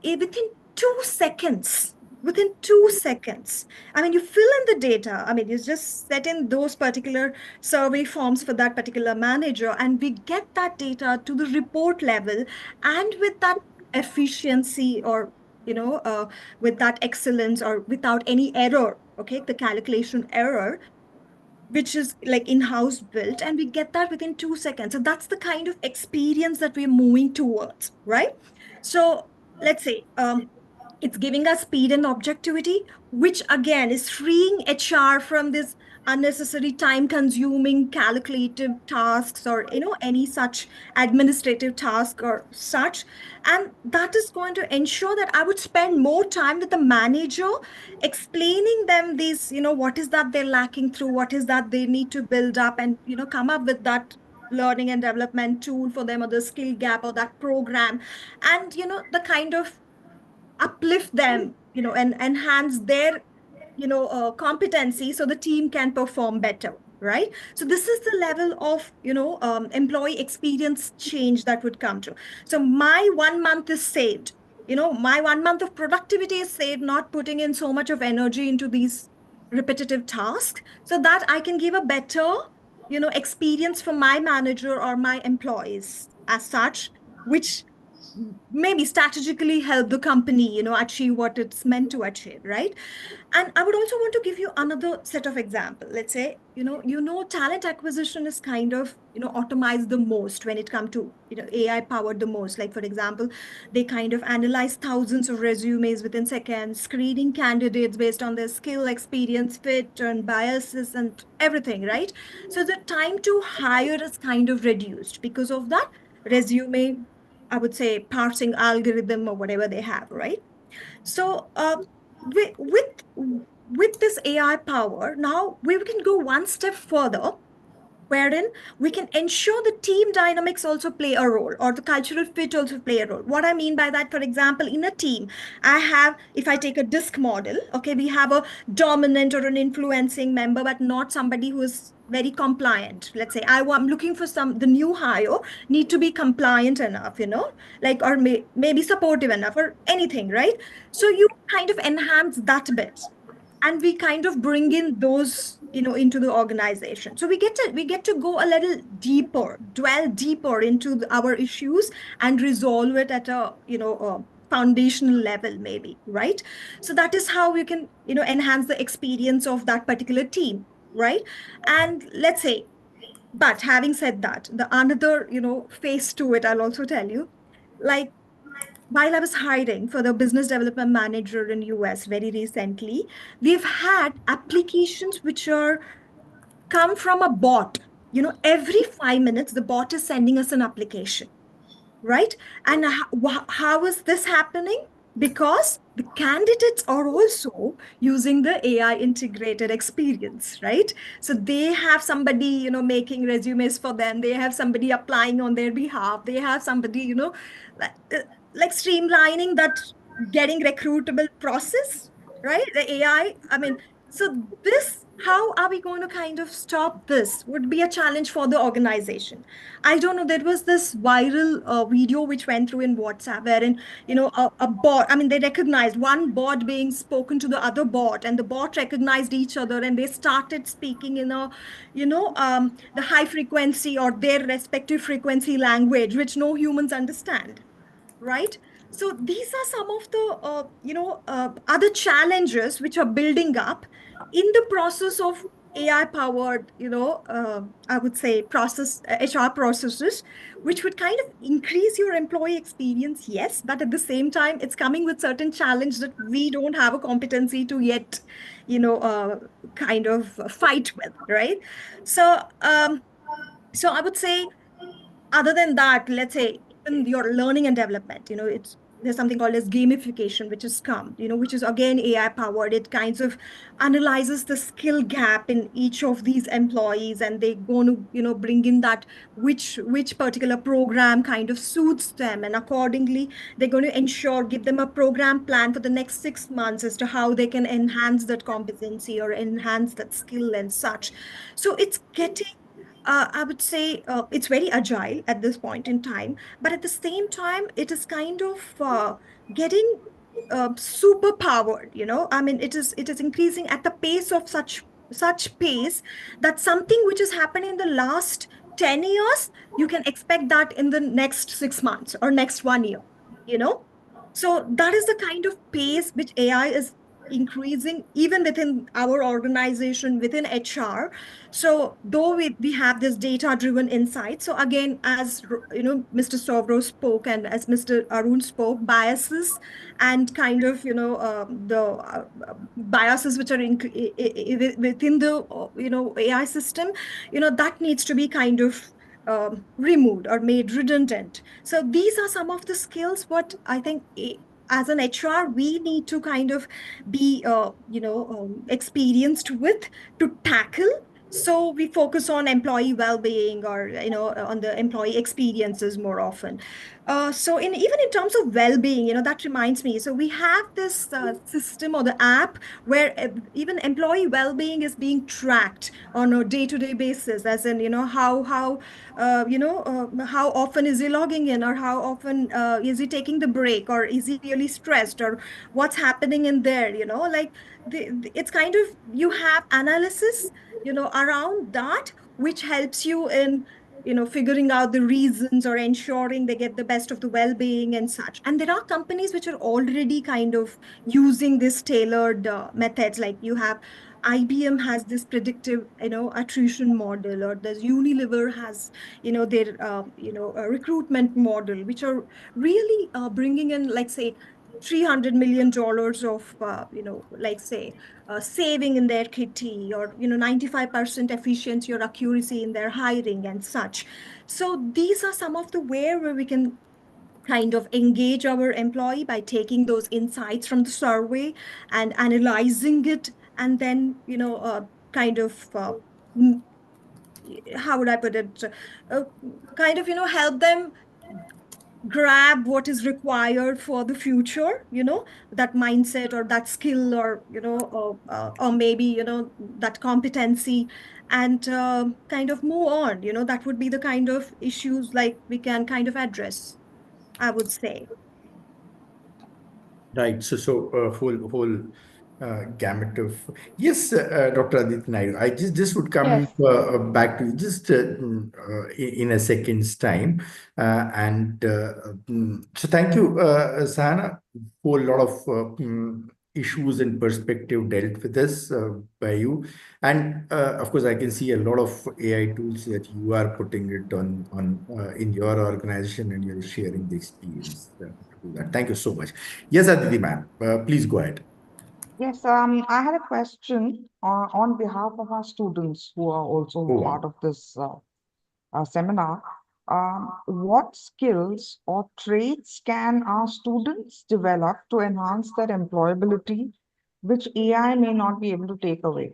within 2 seconds. Within 2 seconds. I mean, you fill in the data. I mean, you just set in those particular survey forms for that particular manager, and we get that data to the report level, and with that efficiency, or with that excellence, or without any error, okay, the calculation error, which is like in-house built, and we get that within 2 seconds. So that's the kind of experience that we're moving towards, right? So let's say it's giving us speed and objectivity, which again is freeing HR from this unnecessary time consuming calculative tasks, or any such administrative task or such. And that is going to ensure that I would spend more time with the manager, explaining them these, what is that they're lacking through, what is that they need to build up, and come up with that learning and development tool for them, or the skill gap, or that program. And the kind of uplift them, and enhance their competency, so the team can perform better, right? So this is the level of employee experience change that would come to. So my 1 month is saved, my 1 month of productivity is saved, not putting in so much of energy into these repetitive tasks, so that I can give a better experience for my manager or my employees as such, which maybe strategically help the company achieve what it's meant to achieve, right? And I would also want to give you another set of example. Let's say talent acquisition is kind of automized the most when it comes to AI powered the most. Like for example, they kind of analyze thousands of resumes within seconds, screening candidates based on their skill, experience, fit, and biases and everything, right? So the time to hire is kind of reduced because of that resume, I would say, parsing algorithm or whatever they have, right? So with this AI power, now we can go one step further, wherein we can ensure the team dynamics also play a role, or the cultural fit also play a role. What I mean by that, for example, in a team, if I take a disc model, okay, we have a dominant or an influencing member, but not somebody who is very compliant. Let's say I'm looking for the new hire need to be compliant enough, like, or maybe supportive enough or anything, right? So you kind of enhance that bit, and we kind of bring in those into the organization. So we get to go a little deeper, dwell deeper into our issues, and resolve it at a foundational level, maybe, right? So that is how we can enhance the experience of that particular team, right? And let's say, but having said that, the another face to it, I'll also tell you, like, while I was hiring for the business development manager in US very recently, we've had applications which are come from a bot. Every 5 minutes, the bot is sending us an application, right? And how is this happening? Because the candidates are also using the AI integrated experience, right? So they have somebody, making resumes for them. They have somebody applying on their behalf. They have somebody, like, like streamlining that getting recruitable process, right? The AI, I mean, so this, how are we going to kind of stop this would be a challenge for the organization. I don't know. There was this viral video which went through in WhatsApp, wherein a bot. I mean, they recognized one bot being spoken to the other bot, and the bot recognized each other, and they started speaking in a, the high frequency or their respective frequency language, which no humans understand, right? So these are some of the other challenges which are building up in the process of AI powered, I would say, HR processes, which would kind of increase your employee experience, yes, but at the same time, it's coming with certain challenge that we don't have a competency to yet, kind of fight with, right? So, so I would say, other than that, let's say even your learning and development, there's something called as gamification, which has come, which is again AI powered. It kinds of analyzes the skill gap in each of these employees, and they going to, bring in that which particular program kind of suits them, and accordingly, they're going to ensure, give them a program plan for the next 6 months as to how they can enhance that competency or enhance that skill and such. So it's getting, I would say, it's very agile at this point in time, but at the same time, it is kind of getting super powered. I mean, it is increasing at the pace of such pace that something which has happened in the last 10 years, you can expect that in the next 6 months or next one year. You know, so that is the kind of pace which AI is increasing even within our organization, within HR. So though we have this data driven insight, so again, as Mr. Sovro spoke and as Mr. Arun spoke, biases and kind of the biases which are within the AI system, that needs to be kind of removed or made redundant. So these are some of the skills what I think as an HR we need to kind of be experienced with to tackle. So we focus on employee well-being or on the employee experiences more often. So even in terms of well-being, that reminds me. So we have this system or the app where even employee well-being is being tracked on a day-to-day basis, as in how often is he logging in, or how often is he taking the break, or is he really stressed, or what's happening in there. Like it's kind of you have analysis around that, which helps you in figuring out the reasons or ensuring they get the best of the well-being and such. And there are companies which are already kind of using this tailored methods. Like you have IBM has this predictive attrition model, or there's Unilever has their recruitment model, which are really bringing in, like, say, $300 million of like, say, saving in their kitty, or 95% efficiency or accuracy in their hiring and such. So these are some of the where we can kind of engage our employee by taking those insights from the survey and analyzing it, and then kind of how would I put it, uh, kind of help them grab what is required for the future, that mindset or that skill, or or maybe that competency, and kind of move on. That would be the kind of issues like we can kind of address, I would say. Right. So gamut of yes, Dr. Aditya Naidu. I just would come Yes. back to you just in a second's time, so thank you, Sahana. Whole lot of issues and perspective dealt with this by you, and of course, I can see a lot of AI tools that you are putting it on in your organization, and you're sharing the experience to do that. Thank you so much. Yes, Aditi ma'am, please go ahead. Yes, I had a question on behalf of our students who are also Go part on. of this seminar. What skills or traits can our students develop to enhance their employability, which AI may not be able to take away?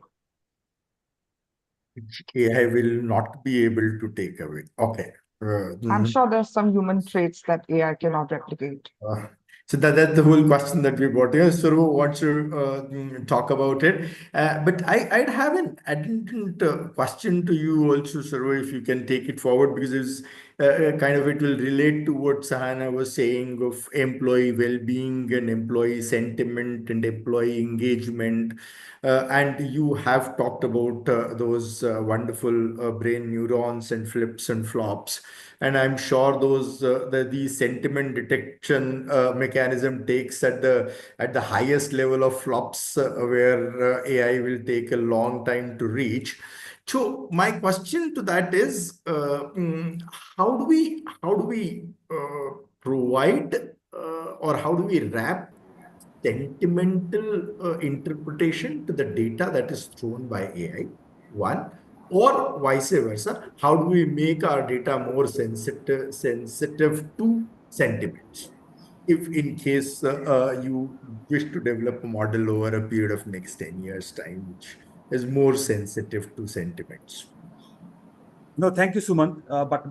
Which AI will not be able to take away. Okay. I'm Mhm. sure there's some human traits that AI cannot replicate. Uh, so that's the whole question that we brought here. Suru wants to talk about it. But I'd have an addendum question to you also, Suru, if you can take it forward, because it's kind of it will relate to what Sahana was saying of employee well-being and employee sentiment and employee engagement. And you have talked about those wonderful brain neurons and flips and flops. And I'm sure the sentiment detection mechanism takes at the highest level of flops, where AI will take a long time to reach. So my question to that is, how do we provide or how do we wrap sentimental interpretation to the data that is thrown by AI? One, or vice versa, how do we make our data more sensitive to sentiments? If in case you wish to develop a model over a period of next 10 years time, which is more sensitive to sentiments. No, thank you, Sumant. But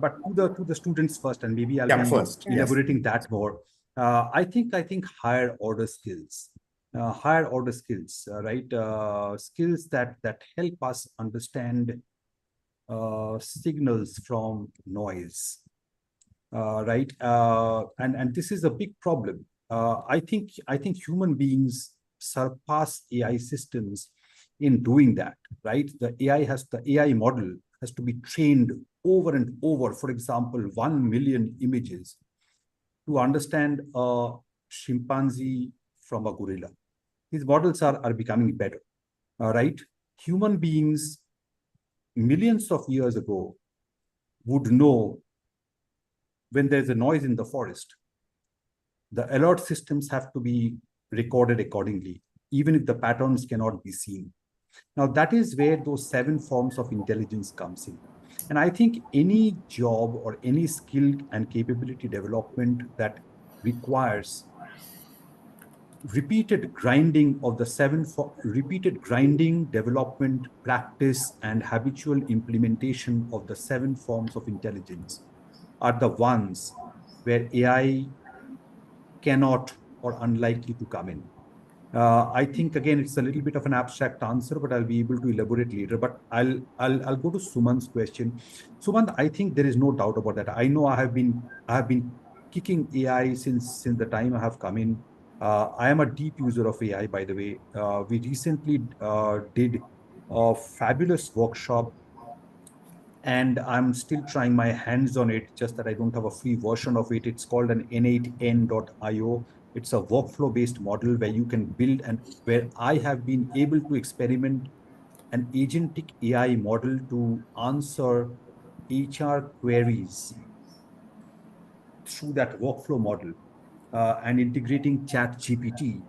to the students first, and maybe I'll Yeah, be first, yes. elaborating that more. I think higher order skills, right? Skills that help us understand signals from noise, right? And this is a big problem. I think human beings surpass AI systems in doing that, right? The AI model has to be trained over and over. For example, 1 million images to understand a chimpanzee from a gorilla, These models are becoming better. Right? Human beings, millions of years ago, would know when there's a noise in the forest. The alert systems have to be recorded accordingly, even if the patterns cannot be seen. Now, that is where those 7 forms of intelligence comes in. And I think any job or any skill and capability development that requires repeated grinding of the repeated grinding, development, practice, and habitual implementation of the 7 forms of intelligence are the ones where AI cannot or unlikely to come in. I think again it's a little bit of an abstract answer, but I'll be able to elaborate later. But I'll go to Suman's question. Suman, I think there is no doubt about that. I know I have been kicking AI since the time I have come in. I am a deep user of AI, by the way. We recently did a fabulous workshop, and I'm still trying my hands on it, just that I don't have a free version of it. It's called an n8n.io. It's a workflow-based model where you can build, and where I have been able to experiment an agentic AI model to answer HR queries through that workflow model, and integrating chat GPT.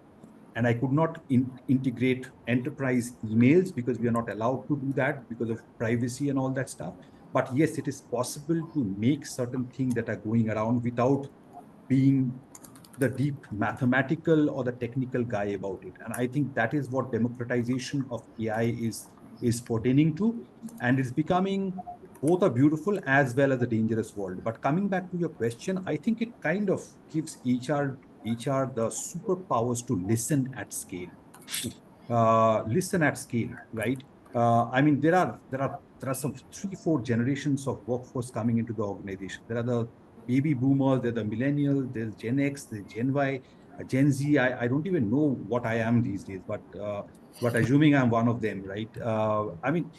And I could not integrate enterprise emails because we are not allowed to do that because of privacy and all that stuff. But yes, it is possible to make certain things that are going around without being the deep mathematical or the technical guy about it. And I think that is what democratization of AI is pertaining to. And it's becoming both a beautiful as well as a dangerous world. But coming back to your question, I think it kind of gives HR the superpowers to listen at scale. Listen at scale, right? I mean, there are some 3-4 generations of workforce coming into the organization. There are the baby boomers, there's the millennials, there's Gen X, there's Gen Y, Gen Z. I don't even know what I am these days, but assuming I'm one of them, right? I mean,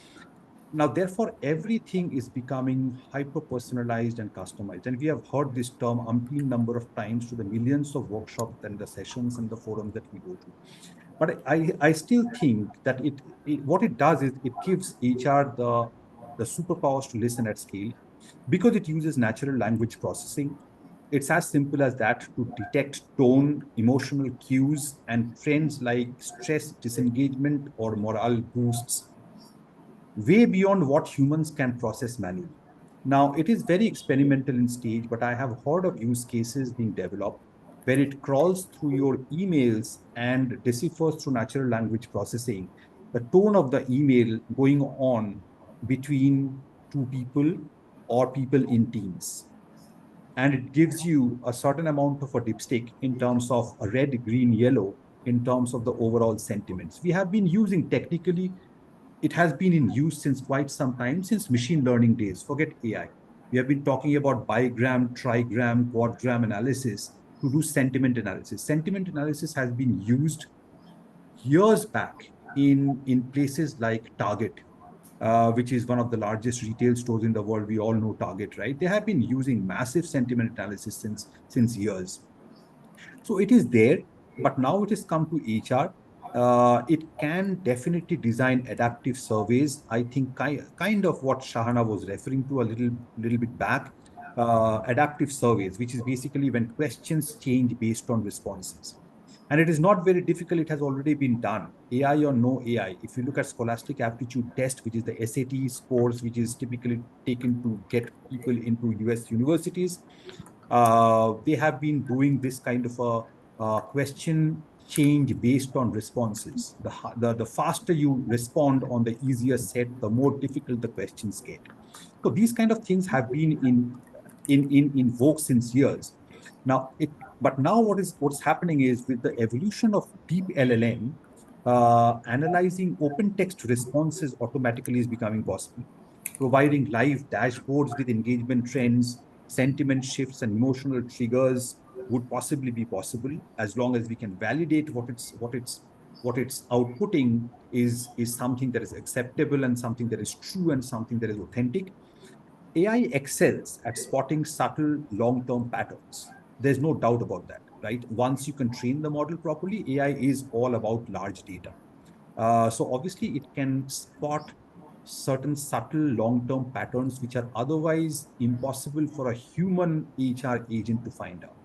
now, therefore, everything is becoming hyper personalized and customized. And we have heard this term umpteen number of times to the millions of workshops and the sessions and the forums that we go to. But I still think that what it does is it gives HR the superpowers to listen at scale because it uses natural language processing. It's as simple as that to detect tone, emotional cues, and trends like stress, disengagement, or morale boosts way beyond what humans can process manually. Now, it is very experimental in stage, but I have heard of use cases being developed where it crawls through your emails and deciphers through natural language processing the tone of the email going on between two people or people in teams. And it gives you a certain amount of a dipstick in terms of a red, green, yellow, in terms of the overall sentiments. We have been using technically, it has been in use since quite some time, since machine learning days. Forget AI. We have been talking about bigram, trigram, quadgram analysis to do sentiment analysis. Sentiment analysis has been used years back in places like Target, which is one of the largest retail stores in the world. We all know Target, right? They have been using massive sentiment analysis since years. So it is there, but now it has come to HR. It can definitely design adaptive surveys. I think kind of what Shahana was referring to a little bit back. Adaptive surveys, which is basically when questions change based on responses. And it is not very difficult. It has already been done. AI or no AI. If you look at Scholastic Aptitude Test, which is the SAT scores, which is typically taken to get people into US universities, they have been doing this kind of a question change based on responses. The faster you respond on the easier set, the more difficult the questions get. So these kind of things have been in vogue since years. But now what's happening is with the evolution of deep LLM, analyzing open text responses automatically is becoming possible. Providing live dashboards with engagement trends, sentiment shifts, and emotional triggers would possibly be possible as long as we can validate what it's outputting is something that is acceptable and something that is true and something that is authentic. AI excels at spotting subtle long-term patterns. There's no doubt about that. right? Once you can train the model properly, AI is all about large data. So obviously, it can spot certain subtle long-term patterns which are otherwise impossible for a human HR agent to find out.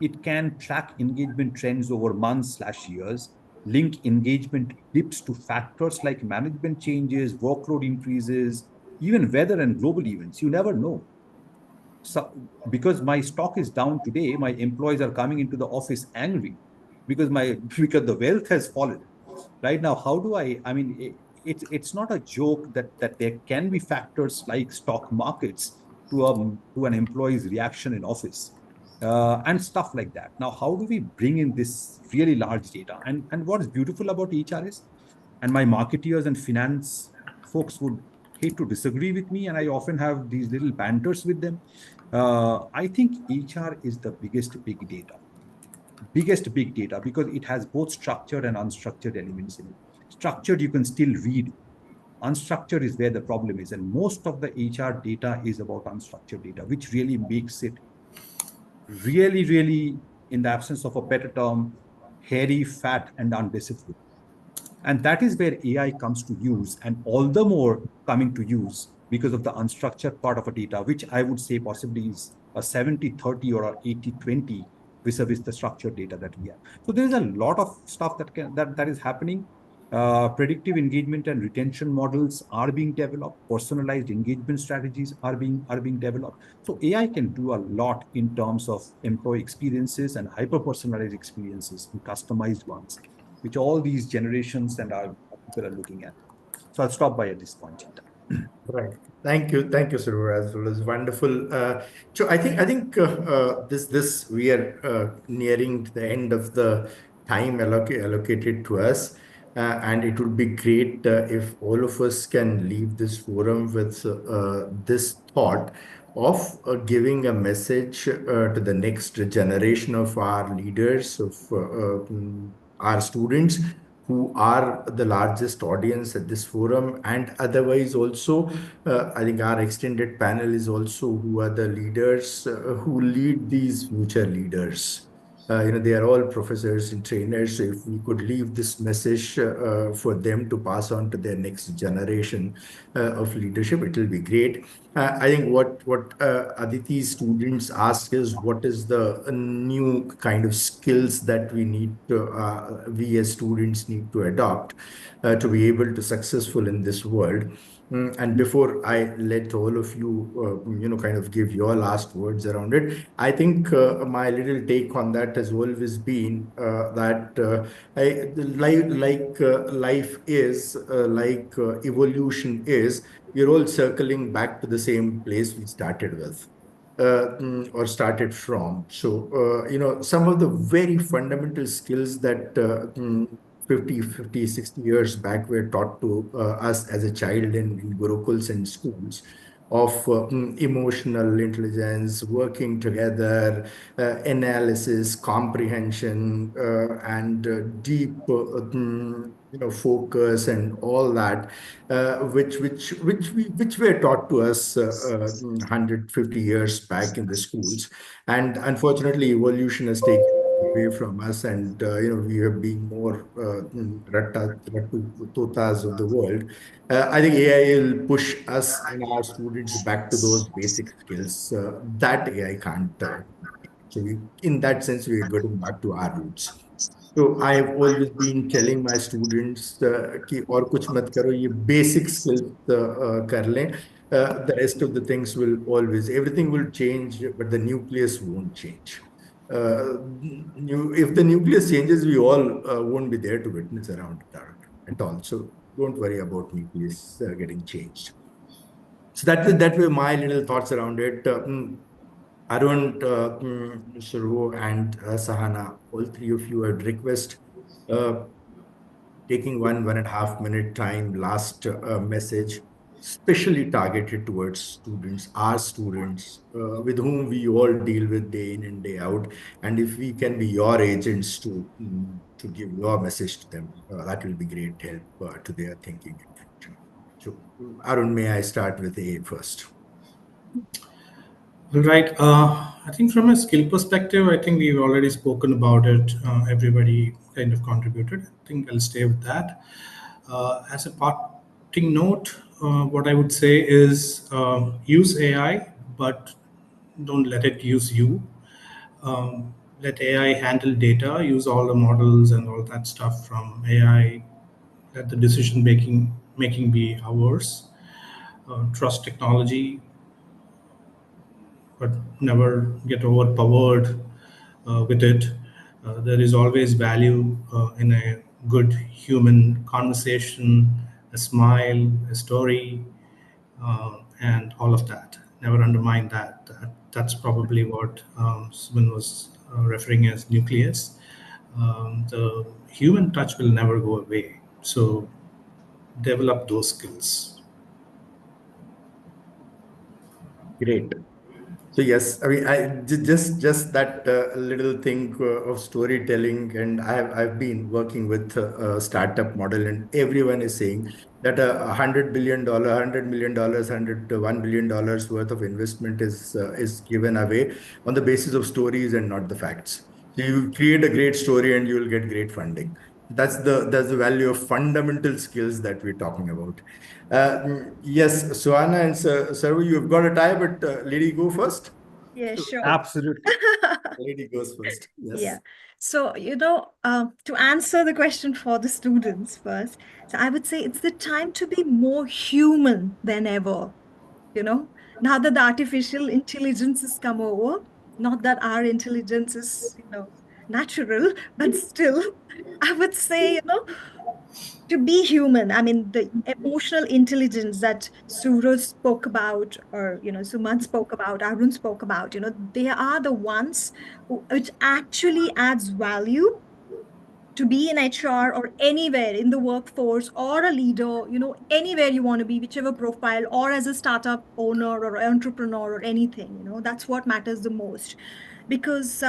It can track engagement trends over months/years, link engagement dips to factors like management changes, workload increases, even weather and global events. You never know. So, because my stock is down today, my employees are coming into the office angry because my because the wealth has fallen. Right now, how do I mean, it's not a joke that there can be factors like stock markets to an employee's reaction in office, and stuff like that. Now, how do we bring in this really large data? And what is beautiful about HR is, and my marketeers and finance folks would hate to disagree with me, and I often have these little banters with them. I think HR is the biggest big data, because it has both structured and unstructured elements in it. Structured, you can still read. Unstructured is where the problem is. And most of the HR data is about unstructured data, which really makes it really, in the absence of a better term, hairy, fat, and undisciplined. And that is where AI comes to use, and all the more coming to use because of the unstructured part of a data, which I would say possibly is a 70-30 or a 80-20 vis-a-vis the structured data that we have. So there's a lot of stuff that is happening. Predictive engagement and retention models are being developed. Personalized engagement strategies are being developed. So AI can do a lot in terms of employee experiences and hyper personalized experiences and customized ones, which all these generations and our people are looking at. So I'll stop by at this point in time. Right. Thank you, Sarur, as well as wonderful. So I think this we are nearing the end of the time allocated to us, and it would be great if all of us can leave this forum with this thought of giving a message to the next generation of our leaders, of our students, who are the largest audience at this forum, and otherwise also I think our extended panel is also who are the leaders who lead these future leaders. They are all professors and trainers. So if we could leave this message for them to pass on to their next generation of leadership, it will be great. I think what Aditi's students ask is, what is the new kind of skills that we as students need to adopt to be able to successful in this world. And before I let all of you, kind of give your last words around it, I think my little take on that has always been that life is, evolution is, we're all circling back to the same place we started with. Or started from. So, some of the very fundamental skills that 50, 60 years back were taught to us as a child in gurukuls and schools, of emotional intelligence, working together, analysis, comprehension, and deep, focus and all that, which were taught to us 150 years back in the schools, and unfortunately, evolution has taken away from us, and we have been more totas of the world. I think AI will push us and our students back to those basic skills that AI can't. So in that sense, we are getting back to our roots. So I have always been telling my students कि और कुछ मत करो, ये basic skills कर लें. The rest of the things will always, everything will change, but the nucleus won't change. If the nucleus changes, we all won't be there to witness around it at all. So don't worry about nucleus getting changed. So that were my little thoughts around it. Arun, Shuru, and Sahana, all three of you, I'd request uh, taking 1.5 minute time, last message, specially targeted towards students, our students, with whom we all deal with day in and day out. And if we can be your agents to give your message to them, that will be great help to their thinking and future. So, Arun, may I start with A first? All right. I think from a skill perspective, I think we've already spoken about it. Everybody kind of contributed. I think I'll stay with that. As a parting note, what I would say is use AI, but don't let it use you. Let AI handle data, use all the models and all that stuff from AI. Let the decision making be ours. Trust technology, but never get overpowered with it. There is always value in a good human conversation, a smile, a story, and all of that. Never undermine that. That's probably what Suman was referring as nucleus. The human touch will never go away. So develop those skills. Great. So yes, I mean, just that little thing of storytelling, and I've been working with a startup model, and everyone is saying that $100 billion, $100 million, $101 billion worth of investment is given away on the basis of stories and not the facts. So you create a great story and you will get great funding. That's the value of fundamental skills that we're talking about. Yes, Suana and Sarvu, you've got a tie, but lady, go first. Yeah, sure. Absolutely. Lady goes first. Yeah. Yes. So, to answer the question for the students first, so I would say it's the time to be more human than ever. Now that the artificial intelligence has come over, not that our intelligence is, natural, but still, I would say, to be human. I mean, the emotional intelligence that Suraj spoke about, or, Suman spoke about, Arun spoke about, they are the ones which actually adds value to be in HR or anywhere in the workforce or a leader, anywhere you want to be, whichever profile, or as a startup owner or entrepreneur or anything, that's what matters the most. Because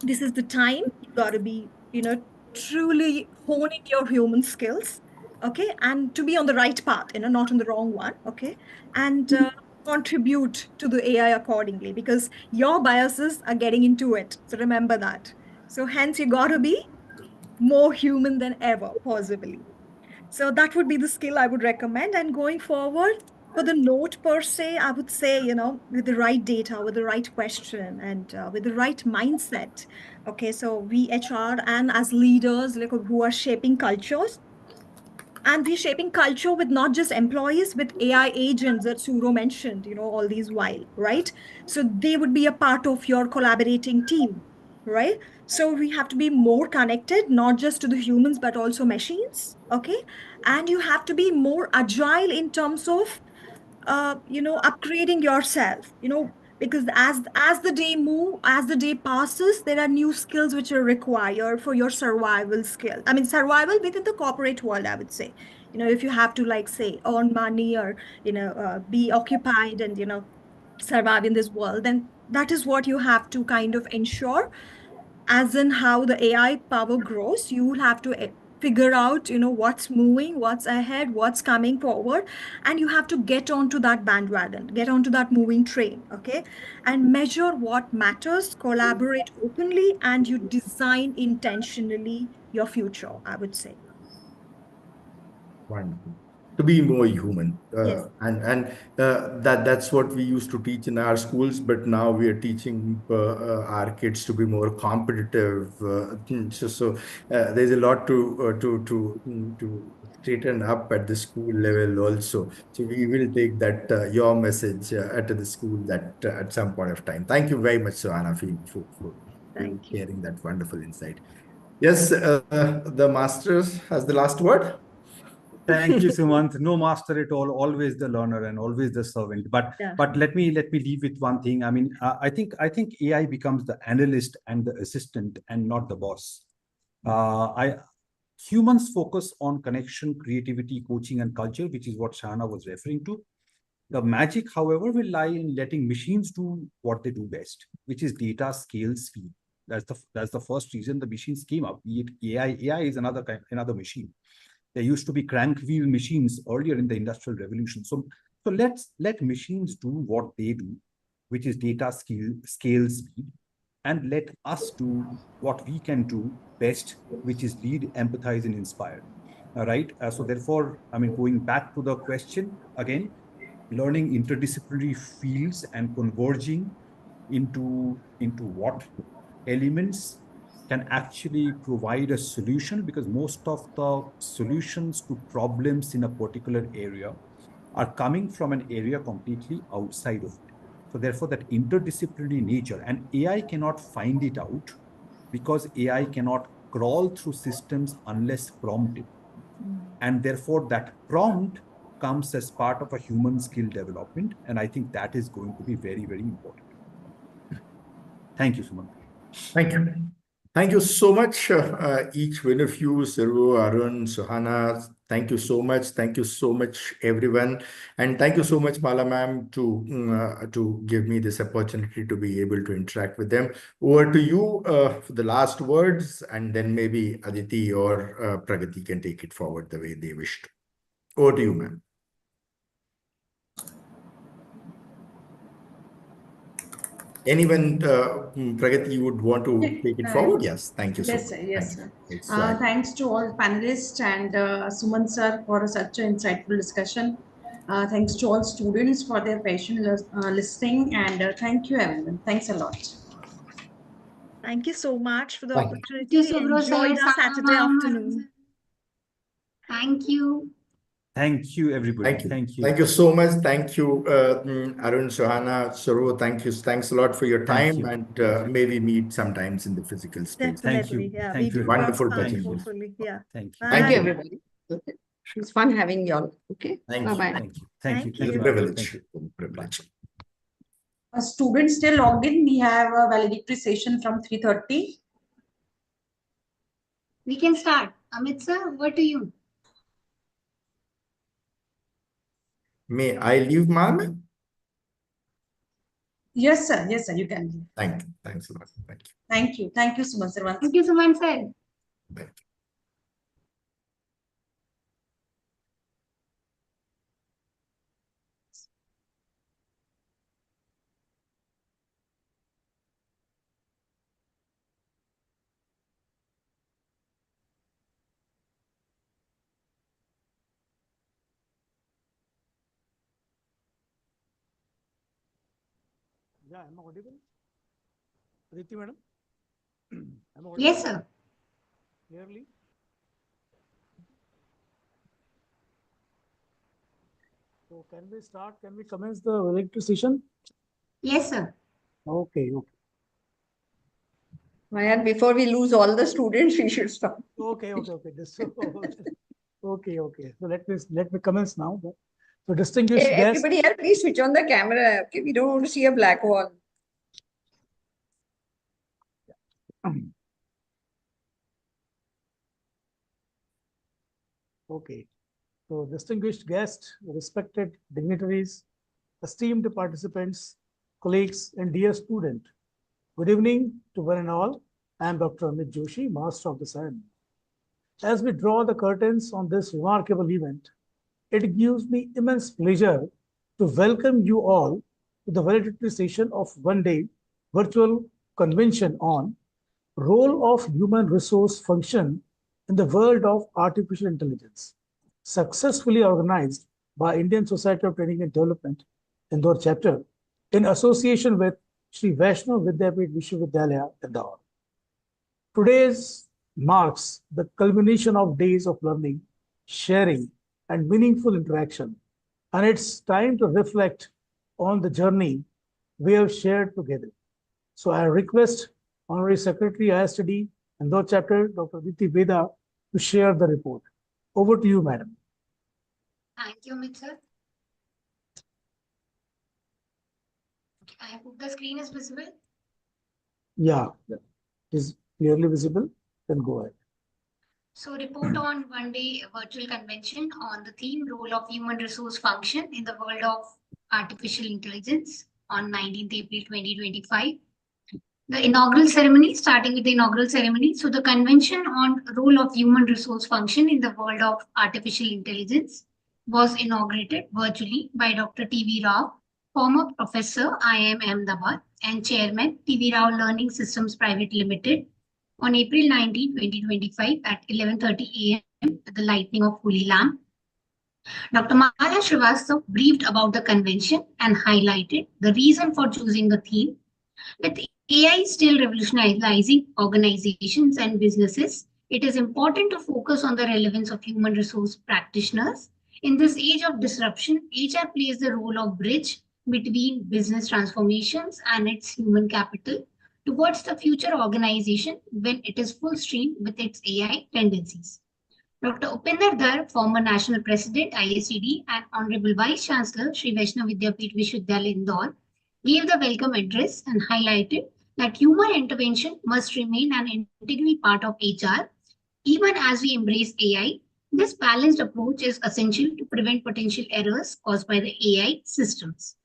this is the time you got to be, truly honing your human skills, okay, and to be on the right path, not on the wrong one, okay, and contribute to the AI accordingly because your biases are getting into it. So remember that. So hence you got to be more human than ever, possibly. So that would be the skill I would recommend. And going forward, for the note per se, I would say, with the right data, with the right question, and with the right mindset. Okay, so we HR and as leaders, like who are shaping cultures, and we're shaping culture with not just employees, with AI agents that Suro mentioned, all these while, right? So they would be a part of your collaborating team, right? So we have to be more connected, not just to the humans, but also machines. Okay. And you have to be more agile in terms of upgrading yourself, because as the day move, as the day passes, there are new skills which are required for your survival skill. I mean, survival within the corporate world, I would say. If you have to, like, say, earn money or be occupied and survive in this world, then that is what you have to kind of ensure. As in how the AI power grows, you will have to figure out, what's moving, what's ahead, what's coming forward, and you have to get onto that bandwagon, get onto that moving train, okay, and measure what matters, collaborate openly, and you design intentionally your future, I would say. Wonderful. To be more human, Yes. that's what we used to teach in our schools. But now we are teaching our kids to be more competitive. There's a lot to straighten up at the school level also. So we will take that your message at the school that at some point of time. Thank you very much, Sohana, for Thank you. sharing that wonderful insight. Yes, the masters has the last word. Thank you, Sumant. No master at all, always the learner and always the servant. Yeah. But let me leave with one thing. I mean, I think AI becomes the analyst and the assistant and not the boss. I Humans focus on connection, creativity, coaching, and culture, which is what Shana was referring to. The magic, however, will lie in letting machines do what they do best, which is data, scale, speed. That's the first reason the machines came up. Be it AI. AI is another machine. There used to be crank wheel machines earlier in the industrial revolution. So let's let machines do what they do, which is data scale speed, and let us do what we can do best, which is lead, empathize, and inspire. All right. So therefore, I mean, going back to the question again, learning interdisciplinary fields and converging into what elements can actually provide a solution, because most of the solutions to problems in a particular area are coming from an area completely outside of it. So therefore, that interdisciplinary nature, and AI cannot find it out because AI cannot crawl through systems unless prompted. And therefore, that prompt comes as part of a human skill development. And I think that is going to be very, very important. Thank you, Sumant. Thank you. Thank you so much, each one of you, Sarvu, Arun, Suhana. Thank you so much. Thank you so much, everyone. And thank you so much, Mala ma'am, to give me this opportunity to be able to interact with them. Over to you for the last words, and then maybe Aditi or Pragati can take it forward the way they wished. Over to you, ma'am. Anyone, Pragati, you would want to take it forward? Yes, thank you so Yes, much. sir. Yes, Thank you. sir. Thanks to all panelists and Suman sir for such an insightful discussion. Thanks to all students for their patient listening, and thank you everyone. Thanks a lot. Thank you so much for the Thank you. opportunity. Thank you, Subro sir, Enjoyed our Sana Saturday ma'am. afternoon. Thank you. Thank you, everybody. Thank you. Thank you. Thank you so much. Thank you, Arun, Sohana, Saru. Thank you. Thanks a lot for your Thank time, you. and maybe meet sometimes in the physical space. Thank you. Definitely. Yeah, Thank you. video cross Wonderful path, touching base. hopefully. Yeah. Thank you. Bye. Thank Thank you, you. everybody. Okay. It was fun having y'all. Okay. Thank you. Bye-bye. Thank you. Thank you. Thank It's a you. privilege. Thank you. Privilege. Students still logged in. We have a valedictory session from 3:30. We can start. Amit sir, over to you. May I leave, ma'am? Yes, sir. Yes, sir. You can. Thank you. Thanks a lot. Thank you. Thank you. Thank you, Suman sir. Thank you, Suman sir. Thank you. Yeah, am I audible? Aditi madam? Am I audible Yes, sir. clearly? So can we start? Can we commence the electric session? Yes, sir. Okay, okay. Mayan, before we lose all the students, we should stop. Okay. Okay. So let me commence now. So distinguished guests. Everybody else, please switch on the camera. Okay, we don't want to see a black wall. Okay. So distinguished guests, respected dignitaries, esteemed participants, colleagues, and dear student. Good evening to one and all. I am Dr. Amit Joshi, Master of the Ceremony. As we draw the curtains on this remarkable event, it gives me immense pleasure to welcome you all to the valedictory session of one-day virtual convention on role of human resource function in the world of artificial intelligence, successfully organized by Indian Society of Training and Development, Indore chapter, in association with Sri Vaishnav Vidyapit Vishwavidyalaya, Indore. Today's marks the culmination of days of learning, sharing, and meaningful interaction. And it's time to reflect on the journey we have shared together. So I request Honorary Secretary ISTD and Indore chapter, Dr. Aditi Veda, to share the report. Over to you, madam. Thank you, Amit sir. I hope the screen is visible. Yeah, it is clearly visible. Then go ahead. So report on one-day virtual convention on the theme role of human resource function in the world of artificial intelligence on 19th April 2025. The inaugural ceremony, starting with the inaugural ceremony. So the convention on role of human resource function in the world of artificial intelligence was inaugurated virtually by Dr. T.V. Rao, former professor, IIM Ahmedabad, and chairman, TV Rao Learning Systems Private Limited, on April 19, 2025 at 11:30 a.m. at the lightning of Holy Lamb. Dr. Mala Srivastava briefed about the convention and highlighted the reason for choosing the theme. With AI still revolutionizing organizations and businesses, it is important to focus on the relevance of human resource practitioners. In this age of disruption, HR plays the role of bridge between business transformations and its human capital towards the future organization when it is full stream with its AI tendencies. Dr. Upinder Dhar, former National President, ISTD, and Honorable Vice Chancellor, Sri Vaishnav Vidyapeeth Vishwavidyalaya, Indore, gave the welcome address and highlighted that human intervention must remain an integral part of HR. Even as we embrace AI, this balanced approach is essential to prevent potential errors caused by the AI systems.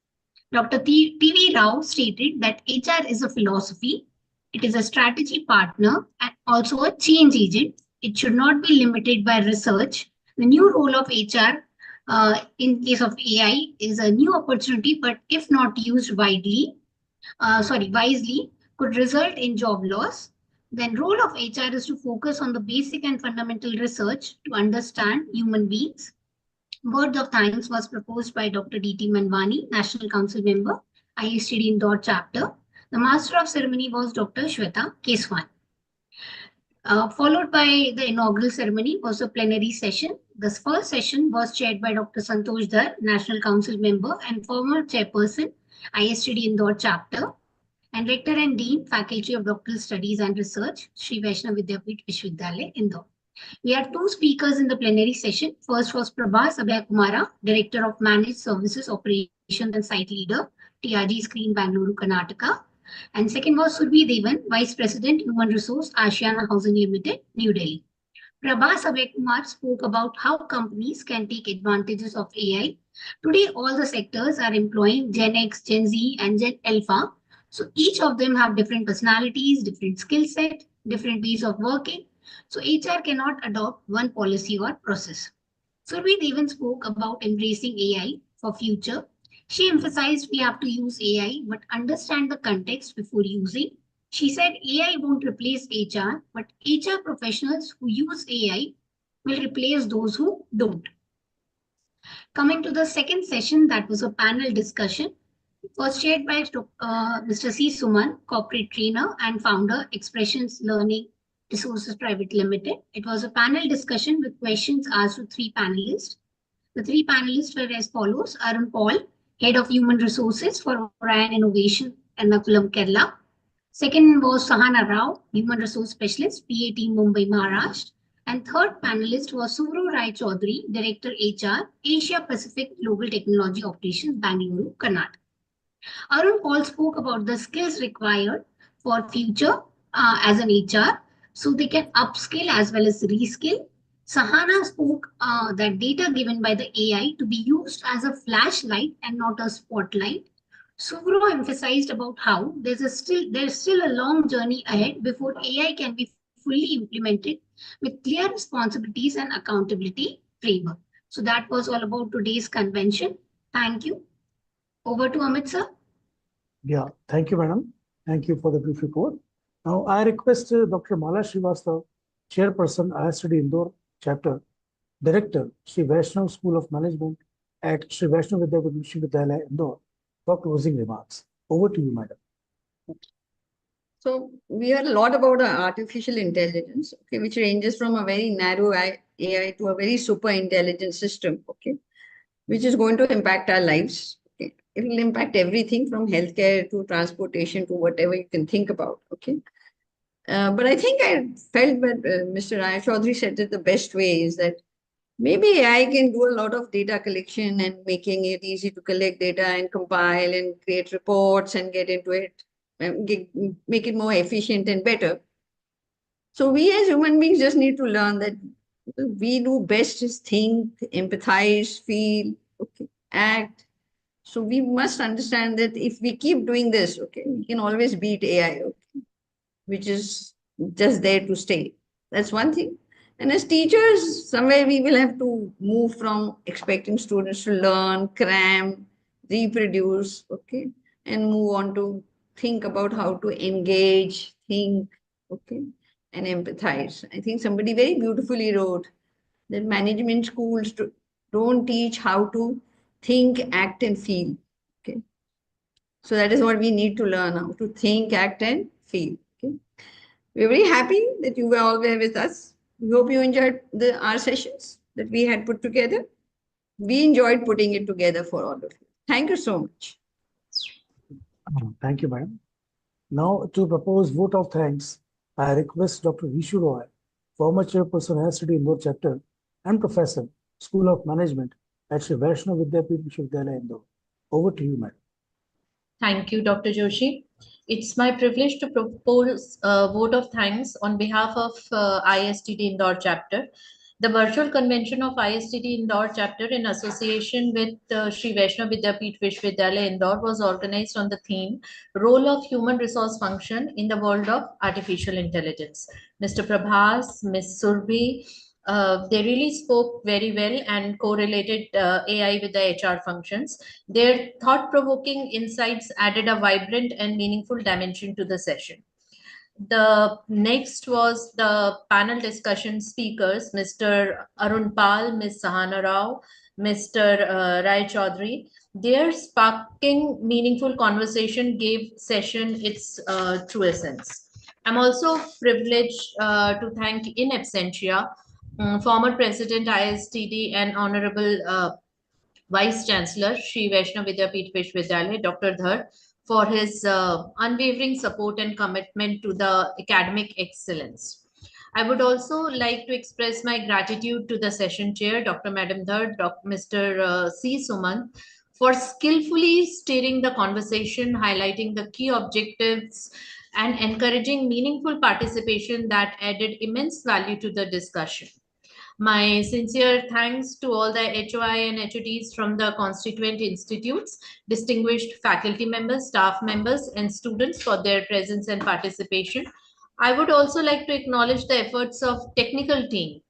Dr. T.V. Rao stated that HR is a philosophy, it is a strategy partner, and also a change agent. It should not be limited by research. The new role of HR in case of AI is a new opportunity, but if not used wisely, could result in job loss. Then role of HR is to focus on the basic and fundamental research to understand human beings. Word of Thanks was proposed by Dr. D.T. Manwani, National Council member, ISTD Indore chapter. The Master of Ceremony was Dr. Shweta Keswan. Followed by the inaugural ceremony was a plenary session. The first session was chaired by Dr. Santosh Dhar, National Council member and former chairperson, ISTD Indore chapter, and Rector and Dean, Faculty of Doctoral Studies and Research, Sri Vaishnav Vidyapeeth Vishwavidyalaya, Indore. We had two speakers in the plenary session. First was Prabhas Abhay Kumara, Director of Managed Services Operations and Site Leader, TRG Screen, Bangalore, Karnataka. And second was Surbhi Devan, Vice President, Human Resource, Ashiana Housing Limited, New Delhi. Prabhas Abhay Kumar spoke about how companies can take advantages of AI. Today, all the sectors are employing Gen X, Gen Z, and Gen Alpha. So each of them have different personalities, different skill set, different ways of working. So HR cannot adopt one policy or process. Surbhi Devan spoke about embracing AI for future. She emphasized we have to use AI, but understand the context before using. She said AI won't replace HR, but HR professionals who use AI will replace those who don't. Coming to the second session, that was a panel discussion. It was chaired by Mr. C. Suman, corporate trainer and founder, Expressions Learning Resources Private Limited. It was a panel discussion with questions asked to three panelists. The three panelists were as follows: Arun Paul, Head of Human Resources for Orion Innovation, Ernakulam, Kerala. Second was Sahana Rao, Human Resource Specialist, PAT Mumbai, Maharashtra. And third panelist was Suvro Rai Chaudhary, Director HR, Asia Pacific Global Technology Operations, Bangalore, Karnataka. Arun Paul spoke about the skills required for future as an HR, so they can upskill as well as reskill. Sahana spoke that data given by the AI to be used as a flashlight and not a spotlight. Suvro emphasized about how there's still a long journey ahead before AI can be fully implemented with clear responsibilities and accountability framework. So that was all about today's convention. Thank you. Over to Amit sir. Yeah, thank you, madam. Thank you for the brief report. Now, I request Dr. Mala Srivastava, Chairperson, ISTD Indore Chapter, Director, Sri Vaishnav School of Management at Sri Vaishnav Vidyapeeth Vishwavidyalaya, Indore, for closing remarks. Over to you, madam. So we heard a lot about artificial intelligence, okay, which ranges from a very narrow AI to a very super intelligent system, okay, which is going to impact our lives. Okay. It will impact everything from healthcare to transportation to whatever you can think about, okay. But I think I felt that Mr. Rai Chaudhary said it the best way is that maybe AI can do a lot of data collection and making it easy to collect data and compile and create reports and get into it, and make it more efficient and better. So we as human beings just need to learn that we do best is think, empathize, feel, okay, act. So we must understand that if we keep doing this, okay, we can always beat AI, okay, which is just there to stay. That's one thing. And as teachers, somewhere we will have to move from expecting students to learn, cram, reproduce, okay, and move on to think about how to engage, think, okay, and empathize. I think somebody very beautifully wrote that management schools don't teach how to think, act, and feel. Okay. So that is what we need to learn, how to think, act, and feel. Okay. We're very happy that you were all there with us. We hope you enjoyed our sessions that we had put together. We enjoyed putting it together for all of you. Thank you so much. Thank you, madam. Now, to propose vote of thanks, I request Dr. Vishu Roy, former chairperson ISTD Indore chapter and professor, School of Management at Sri Vaishnav Vidyapeeth Vishwavidyalaya, Indore. Over to you, madam. Thank you, Dr. Joshi. It's my privilege to propose a vote of thanks on behalf of ISTD Indore chapter. The virtual convention of ISTD Indore chapter in association with Sri Vaishnav Vidyapeeth Vishwavidyalaya Indore was organized on the theme Role of Human Resource Function in the World of Artificial Intelligence. Mr. Prabhas, Ms. Surbi, they really spoke very well and correlated AI with the HR functions. Their thought-provoking insights added a vibrant and meaningful dimension to the session. The next was the panel discussion speakers, Mr. Arun Pal, Ms. Sahana Rao, Mr. Rai Chaudhary. Their sparking, meaningful conversation gave session its true essence. I'm also privileged to thank in absentia former President ISTD and Honorable Vice Chancellor Sri Vaishnav Vidyapeeth Vishwavidyalaya, Dr. Dhar, for his unwavering support and commitment to the academic excellence. I would also like to express my gratitude to the session chair, Dr. Madam Dhar, Mr. C. Sumant, for skillfully steering the conversation, highlighting the key objectives and encouraging meaningful participation that added immense value to the discussion. My sincere thanks to all the HOI and HODs from the constituent institutes, distinguished faculty members, staff members, and students for their presence and participation. I would also like to acknowledge the efforts of technical team,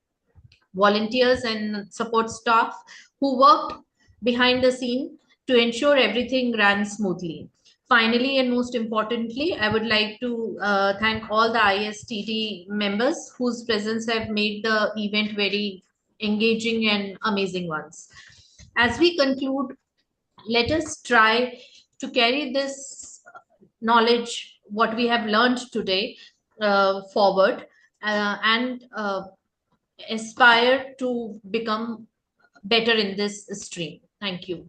volunteers and support staff who worked behind the scene to ensure everything ran smoothly. Finally, and most importantly, I would like to thank all the ISTD members whose presence have made the event very engaging and amazing ones. As we conclude, let us try to carry this knowledge, what we have learned today, forward and aspire to become better in this stream. Thank you.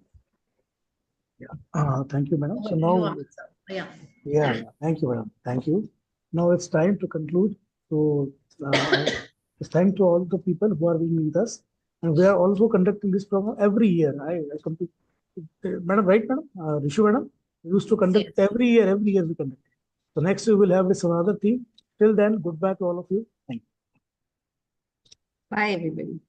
Thank you, madam. So now, thank you, madam. Thank you. Now it's time to conclude. So it's time to all the people who are being with us, and we are also conducting this program every year. I come to madam, right, madam? Rishu, madam, we used to conduct every year we conduct. So next we will have some other theme. Till then, goodbye to all of you. Thank you. Bye, everybody.